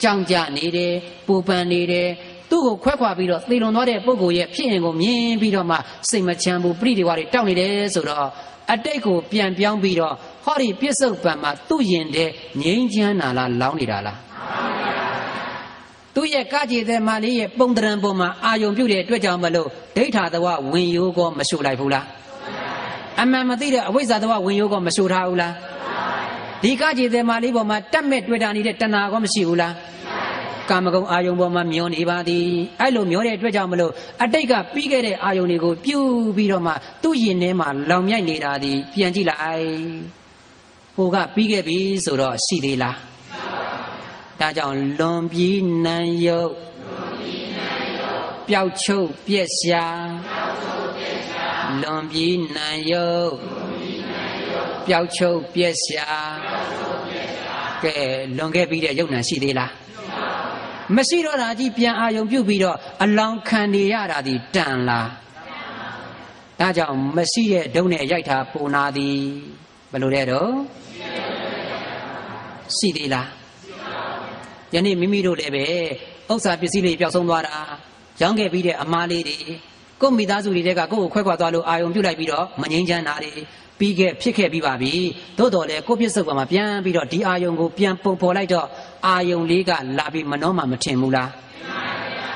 ကြောင်ကြနေတယ်ပူပန်နေတယ်သူ့ကိုခွဲခွာပြီးတော့သေလွန်သွားတဲ့ပုဂ္ဂိုလ်ရဲ့ဖြစ်ရင်ကိုမြင်ပြီးတော့မှစိတ်မချမ်းဘူးပြိတိဝါတွေတောင့်နေတယ်ဆိုတော့အတိတ်ကိုပြန်ပြောင်းပြီးတော့ဟောဒီပြစ္ဆုတ်ပံမှာသူ့ရင်ထဲငြိမ်းချမ်းတာလားလောင်းနေတာလားသူ့ရဲ့ကကြည်တဲ့မာလေးရဲ့ပုံတရံပေါ်မှာအာယုံပြုတ်တဲ့အတွက်ကြောင့်မလို့ဒိဋ္ဌာသဝဝင်ယိုးကောမရှို့လိုက်ဘူးလားအမှန်မသိတဲ့အဝိဇ္ဇာသဝဝင်ယိုးကောမရှို့ထားဘူးလားဒီကကြည်တဲ့မာလေးပေါ်မှာတက်မဲ့တွေ့တာနေတဲ့တဏှာကောမရှိဘူးလားကာမဂုဏ်အာယုံပေါ်မှာမျောနေပါသည်အဲ့လိုမျောတဲ့အတွက်ကြောင့်မလို့အတိတ်ကပြီးခဲ့တဲ့အာယုံတွေကိုပြုပြီးတော့မှသူ့ရင်ထဲမှာလောင်မြိုက်နေတာသည်ပြန်ကြည့်လိုက်ဟိုကပြီးခဲ့ပြီဆိုတော့ရှိသေးလားဒါကြောင့်လွန်ပြီးနံယုတ်ပျောက်ချုပ်ပြက်ရှာလွန်ပြီးနံယုတ်ပျောက်ချုပ်ပြက်ရှာကဲလွန်ခဲ့ပြီးတဲ့ယုတ်နံရှိသေးလားမရှိတော့တာကြီးပြန်အာယုံပြုတ်ပြီးတော့အလောင်းခံနေရတာဒီတန်လားဒါကြောင့်မရှိတဲ့ဒုံနဲ့ရိုက်တာပုံနာသည်ဘယ်လိုလဲတော့ရှိသေးလားယနေ့မိမိတို့လည်းပဲဥစ္စာပစ္စည်းလေးပျောက်ဆုံးသွားတာရောင်းခဲ့ပြီးတဲ့အမားလေးတွေကိုမိသားစုတွေကကိုယ့်ကိုခွဲခွာသွားလို့အာယုံပြုတ်လိုက်ပြီးတော့မငြိမ်းချမ်းတာတွေပြီးခဲ့ဖြစ်ခဲ့ပြီးပါပြီသို့တော်လည်းကိုယ့်ပြစ္ဆုတ်ကမှပြန်ပြီးတော့ဒီအာယုံကိုပြန်ပုံဖော်လိုက်တော့အာယုံလေးကလာပြီးမနှောမှမထင်ဘူးလား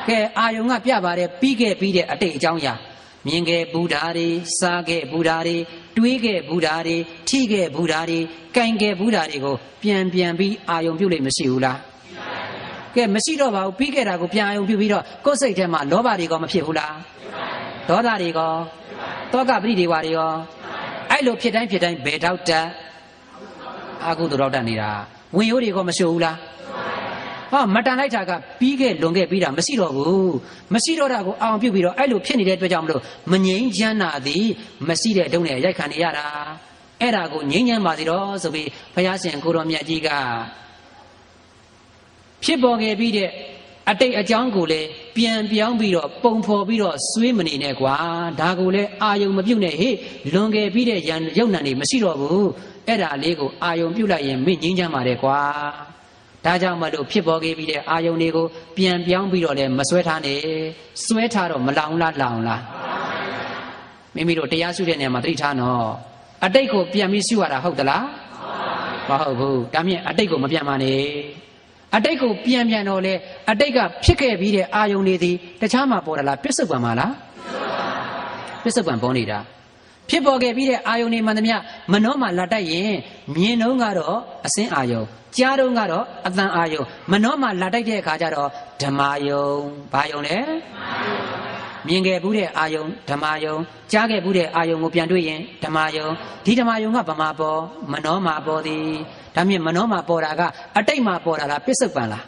ကဲအာယုံကပြပါတယ်ပြီးခဲ့ပြီးတဲ့အတိတ်အကြောင်းအရာမြင်ခဲ့ဘူးတာတွေစားခဲ့ဘူးတာတွေတွေးခဲ့ဘူးတာတွေထိခဲ့ဘူးတာတွေကင်ခဲ့ဘူးတာတွေကိုပြန်ပြီးအာယုံပြုတ်လိမ့်မရှိဘူးလားကဲမရှိတော့ပါဘူးပြီးခဲ့တာကိုပြန်အာယုံပြုတ်ပြီးတော့ကိုယ်စိတ်ထဲမှာလောဘတွေကောမဖြစ်ဘူးလားဒေါသတွေကောတောကပရိဒေဝတွေရောအဲ့လိုဖြစ်တိုင်းဘယ်တော့တက်အာဟုသောတက်နေတာဝင်ရိုးတွေကမရှိဘူးလားဟောမတန်လိုက်တာကပြီးခဲ့လွန်ခဲ့ပြီးတာမရှိတော့ဘူးမရှိတော့တာကိုအောင်ပြုတ်ပြီးတော့အဲ့လိုဖြစ်နေတဲ့အတွက်ကြောင့်မလို့မငြိမ်းချမ်းတာသည်မရှိတဲ့အတုံးနဲ့ရိုက်ခံနေရတာအဲ့ဒါကိုငြိမ်းချမ်းပါစေတော့ဆိုပြီးဘုရားရှင်ကိုတော်မြတ်ကြီးကဖြစ်ပေါ်ခဲ့ပြီးတဲ့အတိတ်အကြောင်းကိုလည်းပြန်ပြောင်းပြီးတော့ပုံဖော်ပြီးတော့ဆွေးမနေနဲ့ကွာဒါကိုလည်းအာယုံမပြုတ်နဲ့ဟေ့လွန်ခဲ့ပြီးတဲ့ရုပ်နံတွေမရှိတော့ဘူးအဲ့ဒါလေးကိုအာယုံပြုတ်လိုက်ရင်မင်းငြိမ်းချမ်းပါတယ်ကွာဒါကြောင့်မလို့ဖြစ်ပေါ်ခဲ့ပြီးတဲ့အာယုံတွေကိုပြန်ပြောင်းပြီးတော့လည်းမဆွဲထားနဲ့ဆွဲထားတော့မလောင်လားလောင်လားမိမိတို့တရားရှုတဲ့နေရာမှာသတိထားနော်အတိတ်ကိုပြန်ပြီးရှုရတာဟုတ်သလားမဟုတ်ဘူးဒါမြင်အတိတ်ကိုမပြန်ပါနဲ့အတိတ်ကိုပြန်တော့လေအတိတ်ကဖြစ်ခဲ့ပြီးတဲ့အာယုန်တွေသည်တခြားမှာပေါ်တာလားပြစ္ဆုတ်ပံမှာလားပြစ္ဆုတ်ပံပေါ်နေတာဖြစ်ပေါ်ခဲ့ပြီးတဲ့အာယုန်တွေမှန်သမျှမနှောမှလာတတ်ရင်မြင်တော့ကတော့အစင်းအာယုန်ကြားတော့ကတော့အတန်အာယုန်မနှောမှလာတိုက်တဲ့အခါကျတော့ဓမ္မယုံဘာယုံလဲမြင်ခဲ့ဘူးတဲ့အာယုန်ဓမ္မယုံကြားခဲ့ဘူးတဲ့အာယုန်ကိုပြန်တွေ့ရင်ဓမ္မယုံဒီဓမ္မယုံကဗမာပေါ်မနှောမှပေါ်သည်ဒါမြင်မနှောမှပေါ်တာကအတိတ်မှပေါ်တာလားပစ္စုပန်လား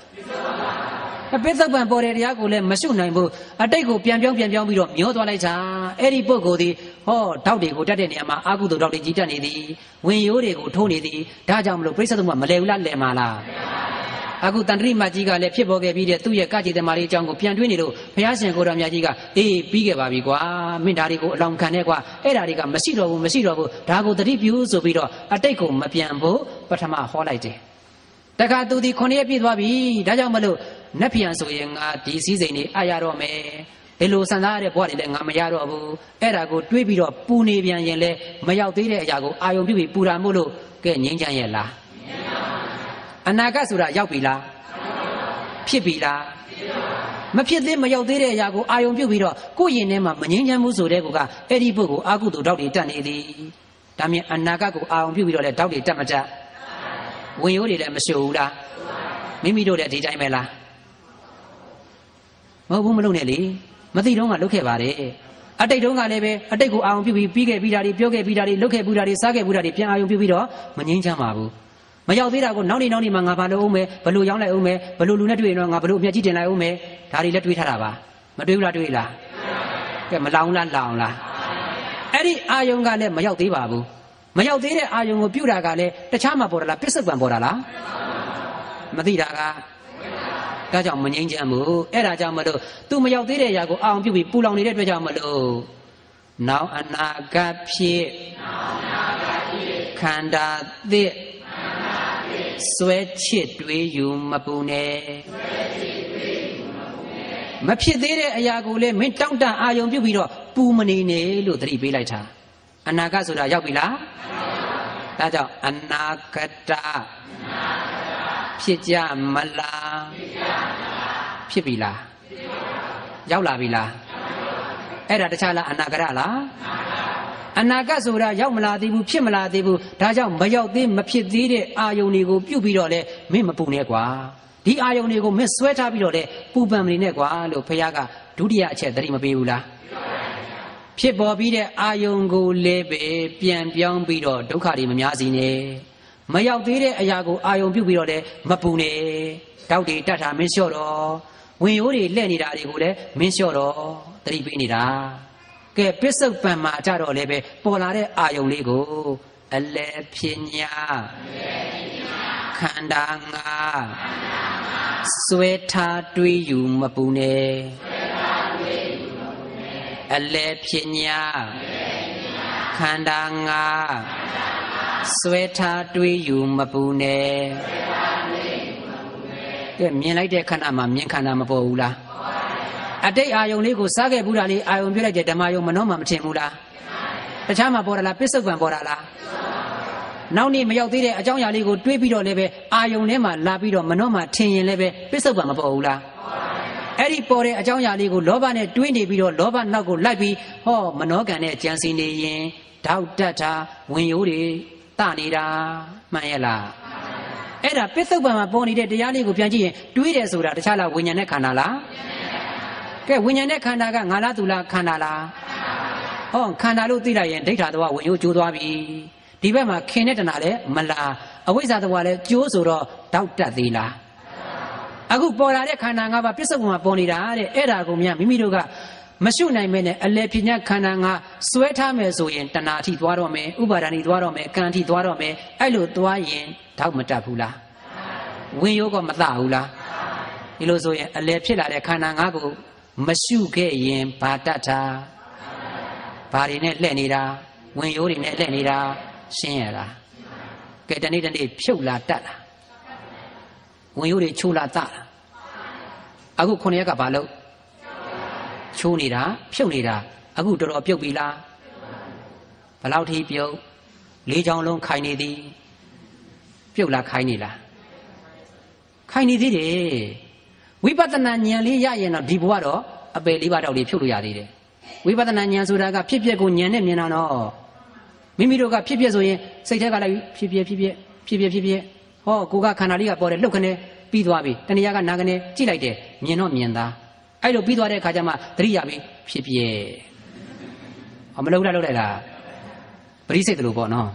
ပစ္စုပန်ပေါ်တဲ့တရားကိုလည်းမရှုနိုင်ဘူးအတိတ်ကိုပြန်ပြောင်းပြီးတော့မျောသွားလိုက်တာအဲ့ဒီပုဂ္ဂိုလ်ဒီ တောက်တွေကိုတက်တဲ့နေရာမှာအာကုသိုလ်တောက်တွေကြီးတက်နေသည်ဝင်ရိုးတွေကိုထိုးနေသည်ဒါကြောင့်မလို့ပြိဿသမုပ္ပါမလဲဘူးလားလဲမှာလားအခုတန်တရိမကြီးကလည်းဖြစ်ပေါ်ခဲ့ပြီးတဲ့သူ့ရဲ့ကကြည်သမารီအကြောင်းကိုပြန်တွေးနေလို့ဘုရားရှင်ကိုတော်မြတ်ကြီးကအေးပြီးခဲ့ပါပြီကွာမင်းဓာတွေကိုအလောင်းခံတဲ့ကွာအဲ့ဓာတွေကမရှိတော့ဘူးဒါကိုတတိပြုဆိုပြီးတော့အတိတ်ကိုမပြန်ဖို့ပထမဟောလိုက်တယ်တခါသူဒီ9ရက်ပြည့်သွားပြီဒါကြောင့်မလို့နတ်ဖျံဆိုရင်ငါဒီစည်းစိမ်တွေအရတော့မယ်ဒီလိုစံစားရတဲ့ဘဝတွေလည်းငါမရတော့ဘူးအဲ့ဒါကိုတွေးပြီးတော့ပူနေပြန်ရင်လည်းမရောက်သေးတဲ့အရာကိုအာယုံပြုပြီးပူတာမို့လို့ကဲငြိမ်းချမ်းရဲ့လားအနာဂတ်ဆိုတာရောက်ပြီလားဖြစ်ပြီလားမဖြစ်သေးမရောက်သေးတဲ့အရာကိုအာယုံပြုပြီးတော့ကိုယ့်ရင်ထဲမှာမငြိမ်းချမ်းမှုဆိုတဲ့ကောအဲ့ဒီပုဂ္ဂိုလ်အာကုသိုလ်တောက်တွေတက်နေသည်ဒါမြင်အနာဂတ်ကိုအာယုံပြုပြီးတော့လည်းတောက်တွေတက်မတက်ဝင်ရိုးတွေလည်းမရှိဘူးလားမိမိတို့လည်းဒီတိုင်းပဲလားမဟုတ်ဘူးမလုပ်နဲ့လေမသိတော့ကလုပ်ခဲ့ပါတယ်အတိတ်တုန်းကလည်းပဲအတိတ်ကိုအာယုံပြုပြီးခဲ့ပြီးတာတွေပြောခဲ့ပြီးတာတွေလုပ်ခဲ့ပြီးတာတွေစားခဲ့ပြီးတာတွေပြန်အာယုံပြုပြီးတော့မငြိမ်းချမ်းပါဘူးမရောက်သေးတာကိုနောက်နေမှာငါဘာလုပ်အောင်မယ်ဘလို့ရောင်းလိုက်အောင်မယ်ဘလို့လူနဲ့တွေ့ရင်တော့ငါဘလို့အမျက်ကြီးတင်လိုက်အောင်မယ်ဒါတွေလည်းတွေးထားတာပါမတွေးဘူးလားတွေးလားကဲမလောင်လားလောင်လားအဲ့ဒီအာယုံကလည်းမရောက်သေးပါဘူးမရောက်သေးတဲ့အာယုံကိုပြုတာကလည်းတခြားမှာပေါ်တာလားပစ္စုပန်ပေါ်တာလားမသိတာကဒါကြောင့်မငြိမ်းချမ်းဘူးအဲ့ဒါကြောင့်မလို့သူမရောက်သေးတဲ့အရာကိုအာအောင်ပြုပြီးပူလောင်နေတဲ့အတွက်ကြောင့်မလို့နောင်အနာဂတ်ဖြစ်ခန္ဓာသစ်ဆွဲချစ်တွေးယူမပူနဲ့မဖြစ်သေးတဲ့အရာကိုလည်းမင်းတောင့်တအာယုံပြုပြီးတော့ပူမနေနဲ့လို့သတိပေးလိုက်တာအနာဂတ်ဆိုတာရောက်ပြီလားဒါကြောင့်အနာဂတဖြစ်ကြမလားဖြစ်ပြီလားရောက်လာပြီလားအဲ့ဒါတခြားလားအနာဂတလားအနာဂတ်ဆိုတာရောက်မလာသေးဘူးဖြစ်မလာသေးဘူးဒါကြောင့်မရောက်သေးမဖြစ်သေးတဲ့အာယုန်တွေကိုပြုတ်ပြီးတော့လဲမင်းမပူနဲ့ကွာဒီအာယုန်တွေကိုမင်းဆွဲထားပြီးတော့လဲပူပန်မနေနဲ့ကွာလို့ဘုရားကဒုတိယအချက်သတိမပေးဘူးလားဖြစ်ပေါ်ပြီးတဲ့အာယုန်ကိုလည်းပဲပြန်ပြောင်းပြီးတော့ဒုက္ခတွေမများစီနဲ့မရောက်သေးတဲ့အရာကိုအာယုံပြုပြီးတော့လည်းမပူနဲ့တောက်တွေတတ်တာမင်းလျှော့တော့ဝင်ရိုးတွေလှဲ့နေတာတွေကိုလည်းမင်းလျှော့တော့သတိပေးနေတာကဲပစ္စုပန်မှာကြတော့လည်းပဲပေါ်လာတဲ့အာယုံလေးကိုအလဲဖြစ်ညာခန္ဓာငါစွဲထားတွေးယူမပူနဲ့အလဲဖြစ်ညာခန္ဓာငါစွဲထားတွေးယူမပူနဲ့ကဲမြင်လိုက်တဲ့ခန္ဓာမှာမြင်ခန္ဓာမပေါ်ဘူးလားအတိတ်အာယုံလေးကိုစားခဲ့ဘူးတာလေးအာယုံပြလိုက်တဲ့ဓမ္မယုံမနှောမှမထင်ဘူးလားတခြားမှာပေါ်တာလားပစ္စုပန်ပေါ်တာလားနောက်နေ့မရောက်သေးတဲ့အကြောင်းအရာလေးကိုတွေးပြီးတော့လည်းပဲအာယုံထဲမှာလာပြီးတော့မနှောမှထင်ရင်လည်းပဲပစ္စုပန်မပေါ်ဘူးလားအဲ့ဒီပေါ်တဲ့အကြောင်းအရာလေးကိုလောဘနဲ့တွေးနေပြီးတော့လောဘနောက်ကိုလိုက်ပြီးဟောမနှောကန်တဲ့ကြံစီနေရင်တောက်တတ်တာဝင်ရိုးတွေတနေတာမှန်ရဲ့လားအဲ့ဒါပစ္စုပန်မှာပေါ်နေတဲ့တရားလေးကိုပြန်ကြည့်ရင်တွေးတယ်ဆိုတာတခြားလားဝိညာဉ်နဲ့ခန္ဓာလားကဲဝိညာဉ်နဲ့ခန္ဓာကငါလားသူလားခန္ဓာလားဟောခန္ဓာလို့သိလိုက်ရင်ဒိဋ္ဌာတော်ဝင်ရိုးကျိုးသွားပြီဒီဘက်မှာခင်တဲ့တဏှာလည်းမလားအဝိဇ္ဇာတော်လည်းကျိုးဆိုတော့တောက်တတ်သေးလားအခုပေါ်လာတဲ့ခန္ဓာ၅ပါးပစ္စုပန်မှာပေါ်နေတာတဲ့အဲ့ဒါကိုများမိမိတို့ကမရှုနိုင်မဲနဲ့အလေပြညာခန္ဓာငါစွဲထားမယ်ဆိုရင်တဏှာအထိသွားတော့မယ်ဥပါဒဏ်ထိသွားတော့မယ်ကံအထိသွားတော့မယ်အဲ့လိုသွားရင်တောက်မတတ်ဘူးလားဝင်ရိုးကမလှဘူးလားဒီလိုဆိုရင်အလေဖြစ်လာတဲ့ခန္ဓာငါကိုမရှုခဲ့ရင်ဘာတတ်တာဘာတွေနဲ့လှည့်နေတာဝင်ရိုးတွေနဲ့လှည့်နေတာရှင်းရလားကဲတနေ့ဖြုတ်လာတတ်လားဝင်ရိုးတွေချိုးလာတတ်လားအခု9ရက်ကဘာလို့ချိုးနေတာဖြုတ်နေတာအခုတော်တော်ပြုတ်ပြီလားဘယ်လောက်ထိပြုတ်၄ချောင်းလုံးခိုင်နေသည်ပြုတ်လားခိုင်နေလားခိုင်နေသေးတယ်ဝိပဿနာဉာဏ်လေးရရင်တော့ဒီဘဝတော့အပယ်လေးပါးတောက်လေးဖြုတ်လို့ရသေးတယ်ဝိပဿနာဉာဏ်ဆိုတာကဖြစ်ပျက်ကိုဉာဏ်နဲ့မြင်တာတော့မိမိတို့ကဖြစ်ပျက်ဆိုရင်စိတ်ထဲကလိုက်ဖြစ်ပျက်ဟောကိုကခန္ဓာလေးကပေါ်တယ်လှုပ်ခနဲ့ပြီးသွားပြီတဏှာကနာကနေကြည့်လိုက်တယ်မြင်တော့မြင်သားအဲ့လိုပြီးသွားတဲ့အခါကျမှသတိရပြီဖြစ်ပြဲမလှုပ်လိုက်လားပရိစိတ်တလို့ပေါ့နော်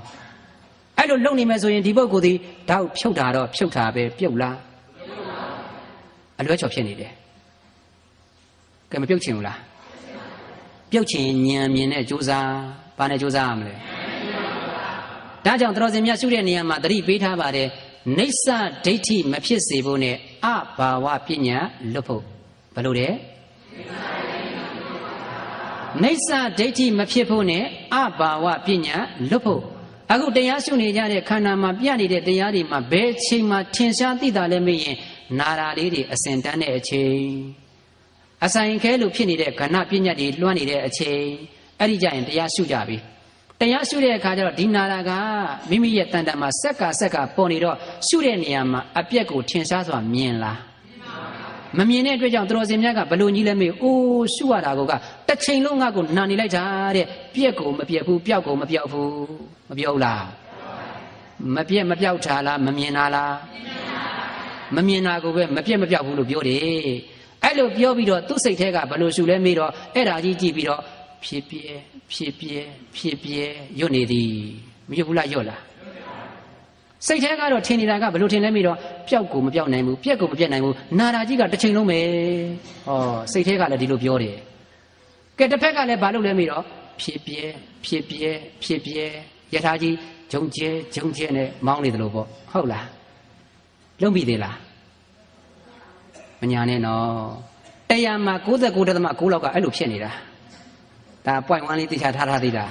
အဲ့လိုလှုပ်နေမယ်ဆိုရင်ဒီပုဂ္ဂိုလ်ဒီတောက်ဖြုတ်တာတော့ဖြုတ်တာပဲပြုတ်လားအလွဲချော်ဖြစ်နေတယ်ကဲမပြုတ်ချင်ဘူးလား ပြုတ်ချင်ဉာဏ်မြင်တဲ့ကြိုးစားဘာနဲ့ကြိုးစားရမလဲဒါကြောင့်တော်စင်မြတ်ရှုတဲ့နေရာမှာသတိပေးထားပါတယ်နိစ္စဒိဋ္ဌိမဖြစ်စေဖို့နဲ့အဘာဝပညာလွတ်ဖို့ဘယ်လိုလဲနိစ္စဒိဋ္ဌိမဖြစ်ဖို့နဲ့အဘာဝပညာလွတ်ဖို့အခုတရားရှုနေကြတဲ့ခန္ဓာမှာပြနေတဲ့တရားတွေမှာဘယ်အချိန်မှာထင်ရှားသိတာလဲမေးရင်နာရာလေးတွေအစဉ်တန်းတဲ့အချိန်အဆိုင်ခဲလို့ဖြစ်နေတဲ့ခဏပညာတွေလွှမ်းနေတဲ့အချိန်အဲ့ဒီကြရင်တရားရှုကြပြီတရားရှုတဲ့အခါကျတော့ဒီနာရာကမိမိရဲ့တန်တမှာဆက်ကပေါ်နေတော့ရှုတဲ့နေရာမှာအပြက်ကိုထင်ရှားစွာမြင်လားမမြင်တဲ့အတွက်ကြောင့်တော်စင်မြတ်ကဘလို့ကြီးလဲမေးအိုးရှုရတာကတစ်ချိန်လုံးငါ့ကိုနာနေလိုက်တာတဲ့ပြက်ကိုမပြက်ဘူးပျောက်ကိုမပျောက်ဘူးမပြောလားမပြက်မပျောက်တာလားမမြင်တာလားမမြင်တာကိုပဲမပြက်မပျောက်ဘူးလို့ပြောတယ်အဲ့လိုပြောပြီးတော့သူ့စိတ်ထဲကဘလို့ရှုလဲမေးတော့အဲ့ဒါကြီးကြည့်ပြီးတော့ဖြစ်ပြရွတ်နေသည်မရွတ်ဘူးလားရွတ်လားစိတ်ထဲကတော့ထင်နေတာကဘလို့ထင်လဲမေးတော့ပျောက်ကိုမပျောက်နိုင်ဘူးပြက်ကိုမပြက်နိုင်ဘူးနာတာကြီးကတစ်ချိန်လုံးပဲဟောစိတ်ထဲကလည်းဒီလိုပြောတယ်ကဲတစ်ဖက်ကလည်းဘာလို့လဲမေးတော့ဖြစ်ပြယထာကြီးဂျုံကျဲနဲ့မောင်းနေတယ်လို့ပေါ့ဟုတ်လားလုံးပြီသေးလားမညာနဲ့နော်တရားမှာ99.9လောက်ကအဲ့လိုဖြစ်နေတာဒါပွိုင်1လေးတေချာထားသေးတာ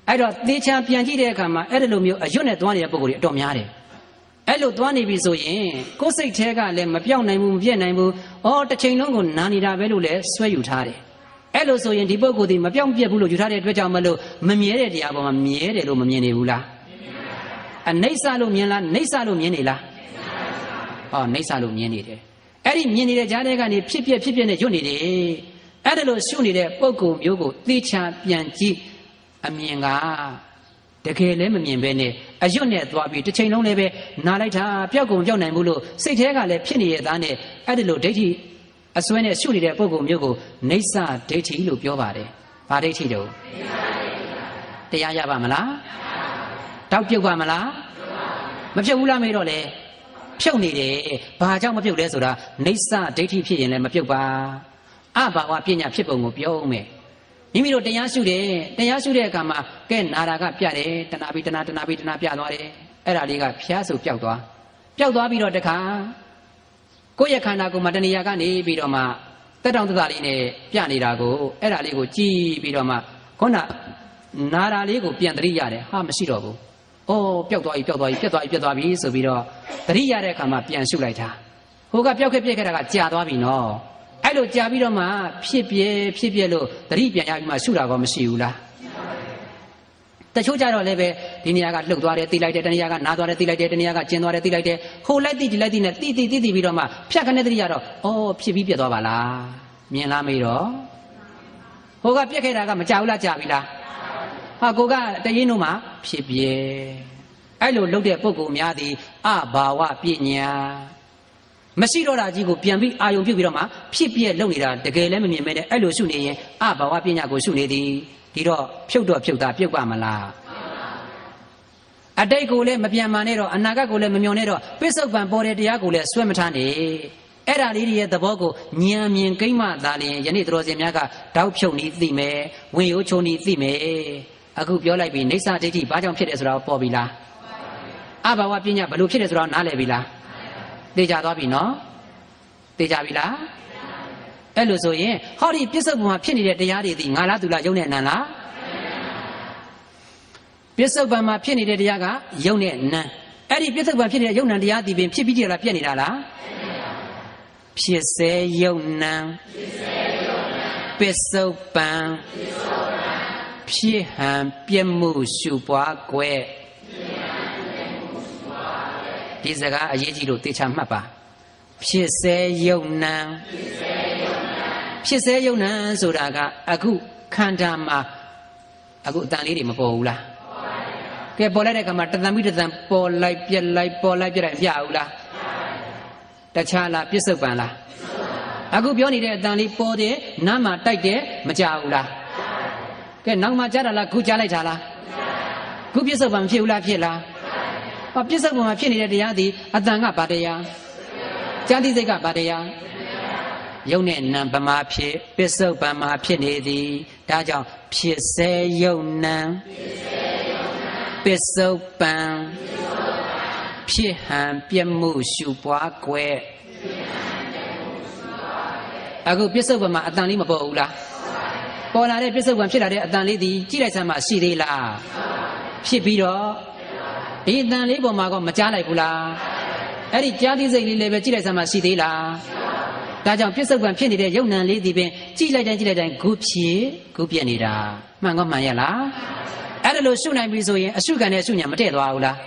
အဲ့တော့တေချာပြန်ကြည့်တဲ့အခါမှာအဲ့ဒီလိုမျိုးအရွတ်နဲ့သွားနေတဲ့ပုံကိုယ်တွေအတော်များတယ်အဲ့လိုသွားနေပြီဆိုရင်ကိုယ်စိတ်ထဲကလည်းမပြောင်းနိုင်ဘူးမပြည့်နိုင်ဘူးတစ်ချိန်လုံးကိုနာနေတာပဲလို့လည်းဆွဲယူထားတယ်အဲ့လိုဆိုရင်ဒီပုဂ္ဂိုလ်ဒီမပြောင်းပြက်ဘူးလို့ယူထားတဲ့အတွက်ကြောင့်မလို့မမြဲတဲ့တရားပေါ်မှာမြဲတယ်လို့မမြင်နေဘူးလားအနိစ္စလို့မြင်လားနိစ္စလို့မြင်နေလားနိစ္စလို့မြင်နေတယ်အဲ့ဒီမြင်နေတဲ့ကြားထဲကနေဖြစ်ပြနဲ့ရွတ်နေတယ်အဲ့ဒါလို့ရှုနေတဲ့ပုဂ္ဂိုလ်မျိုးကိုသေချာပြန်ကြည့်အမြင်ကတကယ်လည်းမမြင်ပဲနဲ့အရွတ်နဲ့သွားပြီးတစ်ချိန်လုံးလည်းပဲနာလိုက်တာပျောက်ကုန်ပျောက်နိုင်ဘူးလို့စိတ်ထဲကလည်းဖြစ်နေတဲ့သားနဲ့အဲ့ဒါလို့ဒိဋ္ဌိအစွဲနဲ့ရှုနေတဲ့ပုဂ္ဂိုလ်မျိုးကိုနိစ္စဒိဋ္ဌိလို့ပြောပါတယ်။ဘာဒိဋ္ဌိတုံးတရားရပါမလားတောက်ပြုတ်ပါမလားမပြုတ်ဘူးလားမေးတော့လေဖြုတ်နေတယ်ဘာကြောင့်မပြုတ်လဲဆိုတာနိစ္စဒိဋ္ဌိဖြစ်ရင်လည်းမပြုတ်ပါအဘာဝပညာဖြစ်ပုံကိုပြောအောင်မယ်မိမိတို့တရားရှုတဲ့အခါမှာကဲနာတာကပြတယ်တဏှာပြီးတဏှာပြသွားတယ်အဲ့ဒါလေးကဖျားဆိုပျောက်သွားပြီးတော့တခါကိုယ့်ရဲ့ခန္ဓာကိုယ်မှာတဏှာကနေပြီးတော့မှတက်တောင့်တလေးနဲ့ပြနေတာကိုအဲ့ဒါလေးကိုကြည့်ပြီးတော့မှခုနနာတာလေးကိုပြန်သတိရတယ်ဟာမရှိတော့ဘူးပျောက်သွားပြီဆိုပြီးတော့သတိရတဲ့အခါမှာပြန်ရှုလိုက်တာဟိုကပျောက်ခဲ့တာကကြာသွားပြီနော်အဲ့လိုကြာပြီးတော့မှဖြစ်ပြလို့သတိပြန်ရပြီးမှရှုတာကောမရှိဘူးလားတချို့ကြတော့လည်းပဲဒီနေရာကလှုပ်သွားတယ်သိလိုက်တယ်တနေရာကနားသွားတယ်သိလိုက်တယ်တနေရာကကျင်းသွားတယ်သိလိုက်တယ်ဟိုလိုက်သိဒီလိုက်သိနဲ့သိပြီးတော့မှဖြတ်ခနဲ့သတိရတော့ဖြစ်ပြီးပြတ်သွားပါလားမြင်လားမေးတော့ဟိုကပြက်ခဲ့တာကမကြာဘူးလားကြာပြီလားဟာကိုကတရင်တို့မှာဖြစ်ပြအဲ့လိုလှုပ်တဲ့ပုဂ္ဂိုလ်များသည်အဘာဝပညာမရှိတော့တာကြီးကိုပြန်ပြီးအာယုံပြုတ်ပြီးတော့မှဖြစ်ပြလှုပ်နေတာတကယ်လည်းမမြင်မဲနဲ့အဲ့လိုရှုနေရင်အဘာဝပညာကိုရှုနေသည်ဒီတော့ဖြုတ်တာပြုတ်ပါမလားအတိတ်ကိုလည်းမပြန်မှန်နဲ့တော့အနာဂတ်ကိုလည်းမမျောနဲ့တော့ပစ္စုပန်ပေါ်တဲ့တရားကိုလည်းဆွဲမထားနဲ့အဲ့ဒါလေးရဲ့သဘောကိုဉာဏ်မြင်ကိမ့်မှသာလျှင်ယနေ့တော်စင်များကတောက်ဖြုတ်နည်းသိမယ်ဝင်ရိုးချုံနည်းသိမယ်အခုပြောလိုက်ပြီနိစ္စဒိဋ္ဌိဘာကြောင့်ဖြစ်တယ်ဆိုတာပေါ်ပြီလားအဘာဝပညာဘယ်လိုဖြစ်တယ်ဆိုတာနားလည်ပြီလားသိကြသွားပြီနော်သိကြပြီလားအဲ့လိုဆိုရင်ဟောဒီပြစ္ဆုတ်ဘုံမှာဖြစ်နေတဲ့တရားတွေဒီငါလားသူလားယုံနဲ့နံလားပြစ္ဆုတ်ဘုံမှာဖြစ်နေတဲ့တရားကယုံနဲ့နံအဲ့ဒီပြစ္ဆုတ်ဘုံဖြစ်နေတဲ့ယုံနံတရားဒီပင်ဖြစ်ပြီးကြလားပြက်နေတာလားဖြစ်စေယုံနံပစ္စုပန်ဖြစ်ဟံပြက်မှုရှုပွားကွယ်ဒီစကားအရေးကြီးလို့သေချာမှတ်ပါဖြစ်စေယုံနံဆိုတာကအခုခန္ဓာမှာအခုအတန်လေးတွေမပေါ်ဘူးလားကဲပေါ်လိုက်တဲ့အခါမှာတသံပြီးတသံပေါ်လိုက်ပြက်လိုက်မပြဘူးလားတခြားလားပြစ္ဆုတ်ပန်လားအခုပြောနေတဲ့အတန်လေးပေါ်တယ်နားမှာတိုက်တယ်မကြဘူးလားကဲနောက်မှကြားတာလားခုကြားလိုက်တာလားခုပြစ္ဆုတ်ပန်ဖြစ်ဘူးလားဖြစ်လားပြစ္ဆုတ်ပန်မှာဖြစ်နေတဲ့တရားသည်အတန်ကဘာတရားကြားသိစိတ်ကဘာတရား ယုတ်နဲ့နံဗမာဖြစ်ပစ္စုပန်မှာဖြစ်နေသည်ဒါကြောင့်ဖြစ်စေယုတ်နံပစ္စုပန်ဖြစ်ဟန်ပြည့်မှုရှုပွားကွယ်အခုပစ္စုပန်မှာအတန်လေးမပေါ်ဘူးလားပေါ်လာတဲ့ပစ္စုပန်ဖြစ်လာတဲ့အတန်လေးဒီကြည့်လိုက်စမ်းမှရှိသေးလားဖြစ်ပြီးတော့ဒီအတန်လေးပေါ်မှာကမကြားလိုက်ဘူးလားအဲ့ဒီကြားသိစိတ်လေးလည်းပဲကြည့်လိုက်စမ်းမှရှိသေးလားဒါကြောင့်ပစ္စုပန်ဖြစ်နေတဲ့ယုတ်နံလေးဒီပင်ကြည့်လိုက်တိုင်းဂုဖြစ်ဂုပြက်နေတာမှန်ကောမှန်ရလားအဲ့ဒါလို့ရှုနိုင်ပြီဆိုရင်အရှုခံနဲ့ရှုညာမတည့်သွားဘူးလား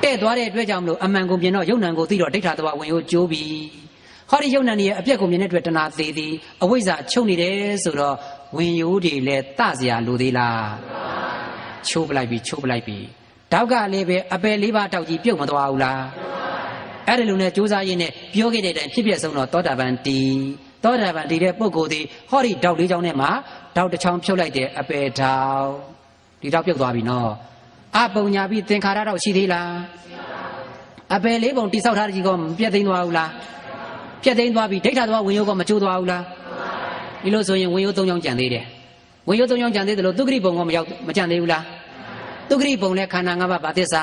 တဲ့သွားတဲ့အတွက်ကြောင့်မလို့အမှန်ကိုမြင်တော့ယုတ်နံကိုသိတော့ဒိဋ္ဌာတဝဝင်ကိုကျိုးပြီဟောဒီယုတ်နံရဲ့အပြက်ကိုမြင်တဲ့အတွက်တဏှာသေးသည်အဝိဇ္ဇာချုပ်နေတယ်ဆိုတော့ဝင်ယိုးတွေလည်းတစရာလိုသေးလားချိုးပလိုက်ပြီတောက်ကလည်းပဲအပယ်လေးပါးတောက်ကြီးပြုတ်မသွားဘူးလားအဲ့ဒါလိုနဲ့ကြိုးစားရင်းနဲ့ပြောခဲ့တဲ့အတိုင်းဖြစ်ပြဆုံးတော့သောတာပန်တီတဲ့ပုဂ္ဂိုလ်ဒီဟောဒီတောက်လေးချောင်းထဲမှာတောက်တစ်ချောင်းဖြုတ်လိုက်တဲ့အပယ်တောက်ဒီတောက်ပြုတ်သွားပြီနော်အပုံညာပြီးသင်္ခါရတော့ရှိသေးလားအပယ်လေးပုံတိဆောက်ထားတဲ့ကြီးကပြတ်သိမ်းသွားဘူးလားပြတ်သိမ်းသွားပြီဒိဋ္ဌာသွားဝင်ယိုးကမချိုးသွားဘူးလားဒီလိုဆိုရင်ဝင်ယိုး၃ချောင်းကြံသေးတယ်ဝင်ယိုး၃ချောင်းကြံသေးတယ်လို့သုခရိပုံကမကြံသေးဘူးလားသုခရိပုံနဲ့ခန္ဓာ၅ပါးဗာသစ္စာ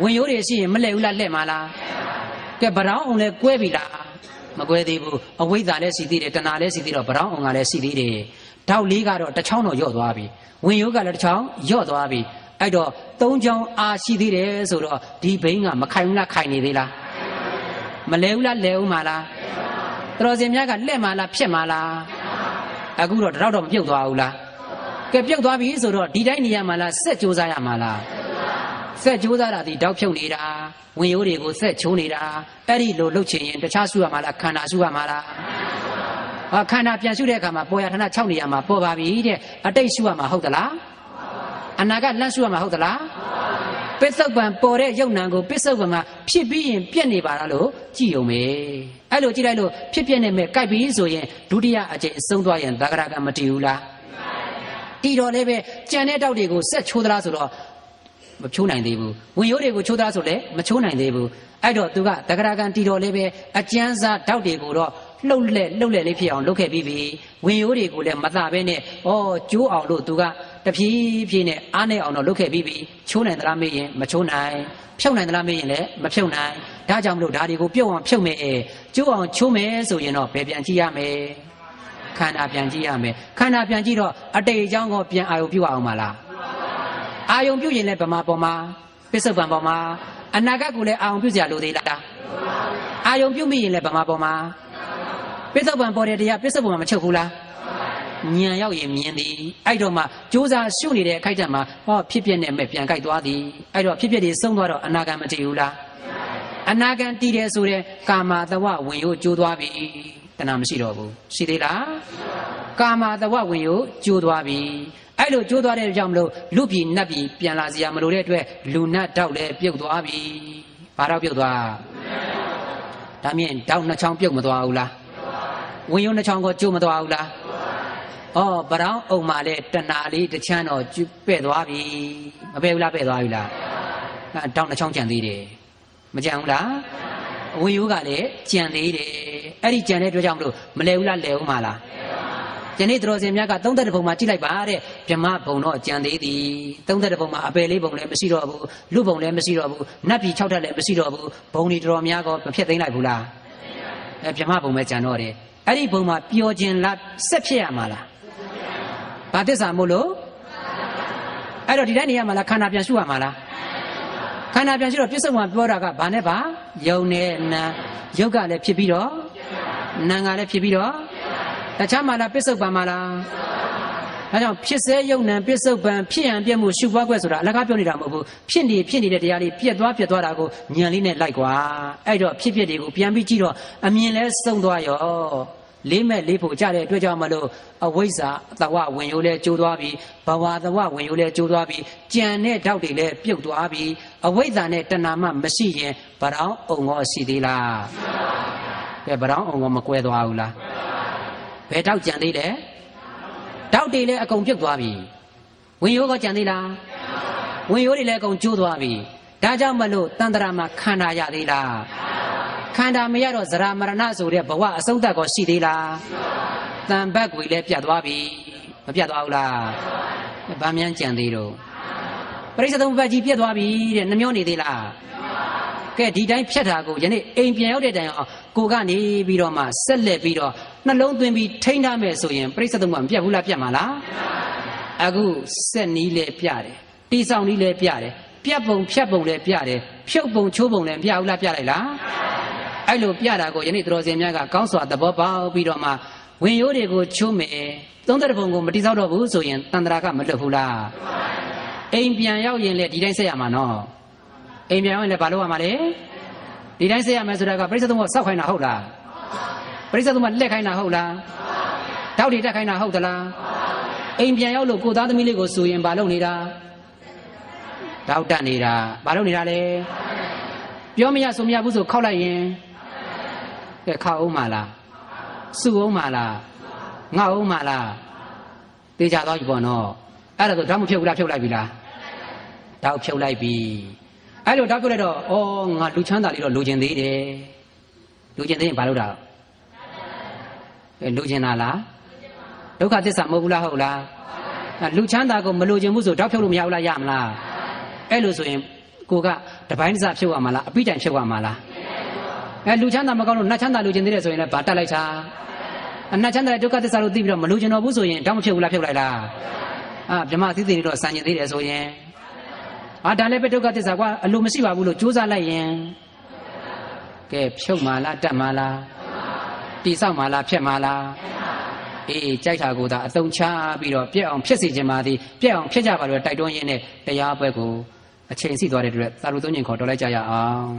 ဝင်ယိုးတွေရှိရင်မလှည့်ဘူးလားလှည့်မှာလားကဲဗရောင်းအောင်လဲကွဲပြီလားမကွဲသေးဘူးအဝိဇ္ဇာလည်းရှိသေးတယ်တဏှာလည်းရှိသေးတော့ဗရောင်းအောင်ကလည်းရှိသေးတယ်တောက်လေးကတော့တစ်ချောင်းတော့ညော့သွားပြီဝင်ယိုးကလည်းတစ်ချောင်းညော့သွားပြီအဲ့တော့၃ချောင်းအားရှိသေးတယ်ဆိုတော့ဒီဘိန်းကမခိုင်ဘူးလားခိုင်နေသေးလားမလဲဘူးလားလဲဦးမှာလားတော်စင်များကလက်မှာလားဖြက်မှာလားအခုတော့တော့မပြုတ်သွားဘူးလားကဲပြုတ်သွားပြီဆိုတော့ဒီတိုင်းနေရမှာလားဆက်ကြိုးစားရမှာလားဆက်ကြိုးစားတာဒီတောက်ဖြုတ်နေတာဝင်ရိုးတွေကိုဆက်ချိုးနေတာအဲ့ဒီလိုလှုပ်ချင်ရင်တခြားရှုရမှာလားခန္ဓာရှုရမှာလားခန္ဓာပြန်ရှုတဲ့အခါမှာပေါ်ရဌာန6နေရာမှာပေါ်ပါပြီတဲ့အတိတ်ရှုရမှာဟုတ်သလားအနာကလန့်ရှုရမှာဟုတ်သလားပစ္စုပန်ပေါ်တဲ့ယုတ်နံကိုပစ္စုပန်မှာဖြစ်ပြီးရင်ပြက်နေပါလားလို့ကြည့်ုံပဲအဲ့လိုကြည့်လိုက်လို့ဖြစ်ပြက်နေမဲ့ကြိုက်ပြီးဆိုရင်ဒုတိယအကျင့်အဆုံးသွားရင်သဂရကမတည်ဘူးလားတီတော်လည်းပဲကြံတဲ့တောက်တွေကိုဆက်ချိုးသလားဆိုတော့မချိုးနိုင်သေးဘူးဝင်ရိုးတွေကိုချိုးသလားဆိုလည်းမချိုးနိုင်သေးဘူးအဲ့တော့သူကသဂရကတီတော်လည်းပဲအကျန်းစားတောက်တွေကိုတော့လှုပ်လက်လေးဖြစ်အောင်လုပ်ခဲ့ပြီးပြီဝင်ရိုးတွေကိုလည်းမသာပဲနဲ့ကျိုးအောင်လို့သူကတဖြည်းဖြည်းနဲ့အားနဲ့အောင်တော့လုပ်ခဲ့ပြီးပြီချိုးနိုင်သလားမေးရင်မချိုးနိုင်ဖြုတ်နိုင်သလားမေးရင်လည်းမဖြုတ်နိုင်ဒါကြောင့်မလို့ဒါတွေကိုပြုတ်အောင်ဖြုတ်မယ်ကျိုးအောင်ချိုးမယ်ဆိုရင်တော့ဘယ်ပြန်ကြည့်ရမယ်ခန္ဓာပြန်ကြည့်ရမယ်ခန္ဓာပြန်ကြည့်တော့အတိတ်အကြောင်းကိုပြန်အာယုံပြုတ်အောင်မလားအာယုံပြုတ်ရင်လည်းဗမာပေါ်မှာပစ္စုပန်ပေါ်မှာအနာဂတ်ကိုလည်းအာယုံပြုတ်စရာလိုသေးလားအာယုံပြုတ်မိရင်လည်းဗမာပေါ်မှာပစ္စုပန်ပေါ်တဲ့တရားပစ္စုပန်မှာမချုပ်ဘူးလားဉာဏ်ရောက်ရင်မြင်သည်အဲ့တော့မှကြိုးစားရှုနေတဲ့အခိုက်အတန့်မှာဖြစ်ပြနဲ့မဲ့ပြန်ကြိုက်သွားသည်အဲ့တော့ဖြစ်ပြတွေဆုံးသွားတော့အနာဂတ်မတည်ဘူးလားအနာဂတ်တည်တယ်ဆိုတဲ့ကာမတဝဝင်ရိုးကျိုးသွားပြီတဏှာမရှိတော့ဘူးရှိသေးလားကာမတဝဝင်ရိုးကျိုးသွားပြီအဲ့လိုကျိုးသွားတဲ့ကြောင့်မလို့လူပြည်နတ်ပြည်ပြန်လာစရာမလိုတဲ့အတွက်လူနတ်တောက်လည်းပြုတ်သွားပြီဘာတော့ပြုတ်သွားဒါမြင်တောက်နှစ်ချောင်းပြုတ်မသွားဘူးလားဝင်ရိုးနှစ်ချောင်းကိုကျိုးမသွားဘူးလားဗရောင်းအုံမှာလဲတဏှာလေးတစ်ချမ်းတော့ပဲ့သွားပြီမပဲ့ဘူးလားပဲ့သွားပြီလားတောက်နှစ်ချောင်းကြံသေးတယ်မကြံဘူးလားဝေယိုးကလည်းကြံသေးတယ်အဲ့ဒီကြံတဲ့အတွက်ကြောင့်မလို့မလဲဘူးလားလဲဦးမှာလားယနေ့တော်စင်များက30ဘုံမှာကြည့်လိုက်ပါတဲ့ဗြဟ္မဘုံတော့ကြံသေးသည်30ဘုံမှာအပယ်လေးဘုံလည်းမရှိတော့ဘူးလူဘုံလည်းမရှိတော့ဘူးနတ်ပြည်6ထပ်လည်းမရှိတော့ဘူးဘုံတွေတော်များကောမဖြစ်သိမ့်လိုက်ဘူးလားဗြဟ္မဘုံပဲကြံတော့တယ်အဲ့ဒီဘုံမှာပျော်ခြင်းလားဆက်ဖြစ်ရမှာလားဘာသစ္စာမို့လို့အဲ့တော့ဒီတိုင်းနေရမှာလားခန္ဓာပြန်ရှုရမှာလားခန္ဓာပြန်ရှုတော့ပြစ္ဆုတ်မှာပြောတာကဘာနဲ့ပါယုံနဲ့နာယုတ်ကလည်းဖြစ်ပြီးတော့နာကလည်းဖြစ်ပြီးတော့တခြားမှာလားပြစ္ဆုတ်ပံမှာလားဒါကြောင့်ဖြစ်စေယုံနံပြစ္ဆုတ်ပံဖြစ်ရန်ပြည့်မှုရှုပွားခွဲဆိုတာအလကားပြောနေတာမဟုတ်ဘူးဖြစ်နေတဲ့တရားလေးပြက်သွားတာကိုဉာဏ်လေးနဲ့လိုက်ကွာအဲ့တော့ဖြစ်တွေကိုပြန်ပြီးကြည့်တော့အမြင်လဲစုံသွားရောလေးမဲ့လေးဖို့ကြတဲ့အတွက်ကြောင့်မလို့အဝိဇ္ဇာသဝဝင်ရိုးလဲကျိုးသွားပြီဘဝသဝဝင်ရိုးလဲကျိုးသွားပြီကြံတဲ့ဓာတ်တွေလဲပြုတ်သွားပြီအဝိဇ္ဇာနဲ့တဏှာမှမရှိရင်ဗရောင်းအုံငေါရှိသေးလားကဲဗရောင်းအုံငေါမကွဲသွားဘူးလားဘယ်ဓာတ်ကြံသေးလဲဓာတ်တွေလဲအကုန်ပြုတ်သွားပြီဝင်ရိုးကကြံသေးလားဝင်ရိုးတွေလဲအကုန်ကျိုးသွားပြီဒါကြောင့်မလို့တန်ត្រာမှာခန္ဓာရသေးလားခ ခန္ဓာမရတော့ဇရာမရဏဆိုတဲ့ဘဝအဆုံးသတ်ကိုရှိသေးလားတန်ဘက်ကိုလည်းပြတ်သွားပြီမပြတ်သွားဘူးလားဗာမြန်းကြံသေးတော့ပရိစ္ဆေသမုပ္ပါဒ်ကြီးပြတ်သွားပြီတဲ့နှမျောနေသေးလားကဲဒီတိုင်းဖြတ်တာကိုယနေ့အိမ်ပြန်ရောက်တဲ့တိုင်အောင်ကိုကနေပြီးတော့မှဆက်လက်ပြီးတော့နှလုံးသွင်းပြီးထိန်းထားမယ်ဆိုရင်ပရိစ္ဆေသမုပ္ပါဒ်မပြတ်ဘူးလားပြတ်မှာလားအခုစက်နီးလည်းပြတယ်တီဆောင်နီးလည်းပြတယ်ပြတ်ပုံဖြတ်ပုံလည်းပြတယ်ဖြုတ်ပုံချိုးပုံလည်းပြဘူးလားပြလိုက်လားအဲ့လိုပြတာကိုယနေ့တော်စင်များကကောင်းစွာသဘောပေါက်ပြီးတော့မှဝင်ရိုးတွေကိုချိုးမယ်သုံးသက်ပုံကိုမတိဆောက်တော့ဘူးဆိုရင်တန္တရာကမလွတ်ဘူးလားအိမ်ပြန်ရောက်ရင်လည်းဒီတိုင်းဆက်ရမှာနော်အိမ်ပြန်ရောက်ရင်လည်းဘာလုပ်ရမှာလဲဒီတိုင်းဆက်ရမယ်ဆိုတာကပရိစ္ဆေသမုပ္ပါဒ်ဆောက်ခိုင်းတာဟုတ်လားပရိစ္ဆေသမုပ္ပါဒ်လက်ခိုင်းတာဟုတ်လားတောက်တွေတက်ခိုင်းတာဟုတ်သလားအိမ်ပြန်ရောက်လို့ကိုသားသမီးလေးကိုဆိုရင်ဘာလုပ်နေတာတောက်တက်နေတာဘာလုပ်နေတာလဲပြောမရဆိုမရဘူးဆိုခောက်လိုက်ရင်ကဲခောက်အောင်မလားစုအောင်မလားငေါ့အောင်မလားတေချာသွားပြီပေါ့နော်အဲ့ဒါဆိုဓာတ်မဖြုတ်ဘူးလားဖြုတ်လိုက်ပြီလားဓာတ်ဖြုတ်လိုက်ပြီအဲ့လိုဓာတ်ဖြုတ်လိုက်တော့ဩငါလူချမ်းသာလေးတော့လိုချင်သေးတယ်လိုချင်သေးရင်ဘာလုပ်တာလိုချင်တာလားဒုက္ခသစ္စာမဟုတ်ဘူးလားဟုတ်လားလူချမ်းသာကိုမလိုချင်ဘူးဆိုဓာတ်ဖြုတ်လို့မရဘူးလားရမလားအဲ့လိုဆိုရင်ကိုကတပိုင်းတစ်စဖြုတ်ရမှာလားအပိတိုင်ဖြုတ်ရမှာလားလူချမ်းသာမကောင်းလို့နတ်ချမ်းသာလိုချင်သေးတယ်ဆိုရင်လည်းဗာတက်လိုက်တာနတ်ချမ်းသာတဲ့ဒုက္ခသစ္စာလို့သိပြီးတော့မလိုချင်တော့ဘူးဆိုရင်ဓာတ်မဖြုတ်ဘူးလားဖြုတ်လိုက်လားဗြဟ္မသီတိတော့စံကျင်သေးတယ်ဆိုရင်ဒါလည်းပဲဒုက္ခသစ္စာကအလိုမရှိပါဘူးလို့ကြိုးစားလိုက်ရင်ကဲဖြုတ်မှာလားတက်မှာလားတိဆောက်မှာလားဖြတ်မှာလားအေးကြိုက်တာကိုသာအသုံးချပြီးတော့ပြက်အောင်ဖြစ်စေခြင်းပါသည်ပြက်အောင်ဖြစ်ကြပါလို့တိုက်တွန်းရင်းနဲ့တရားပွဲကိုအချိန်စီသွားတဲ့အတွက်သာလူသုံးညင်ခေါ်တော်လိုက်ကြရအောင်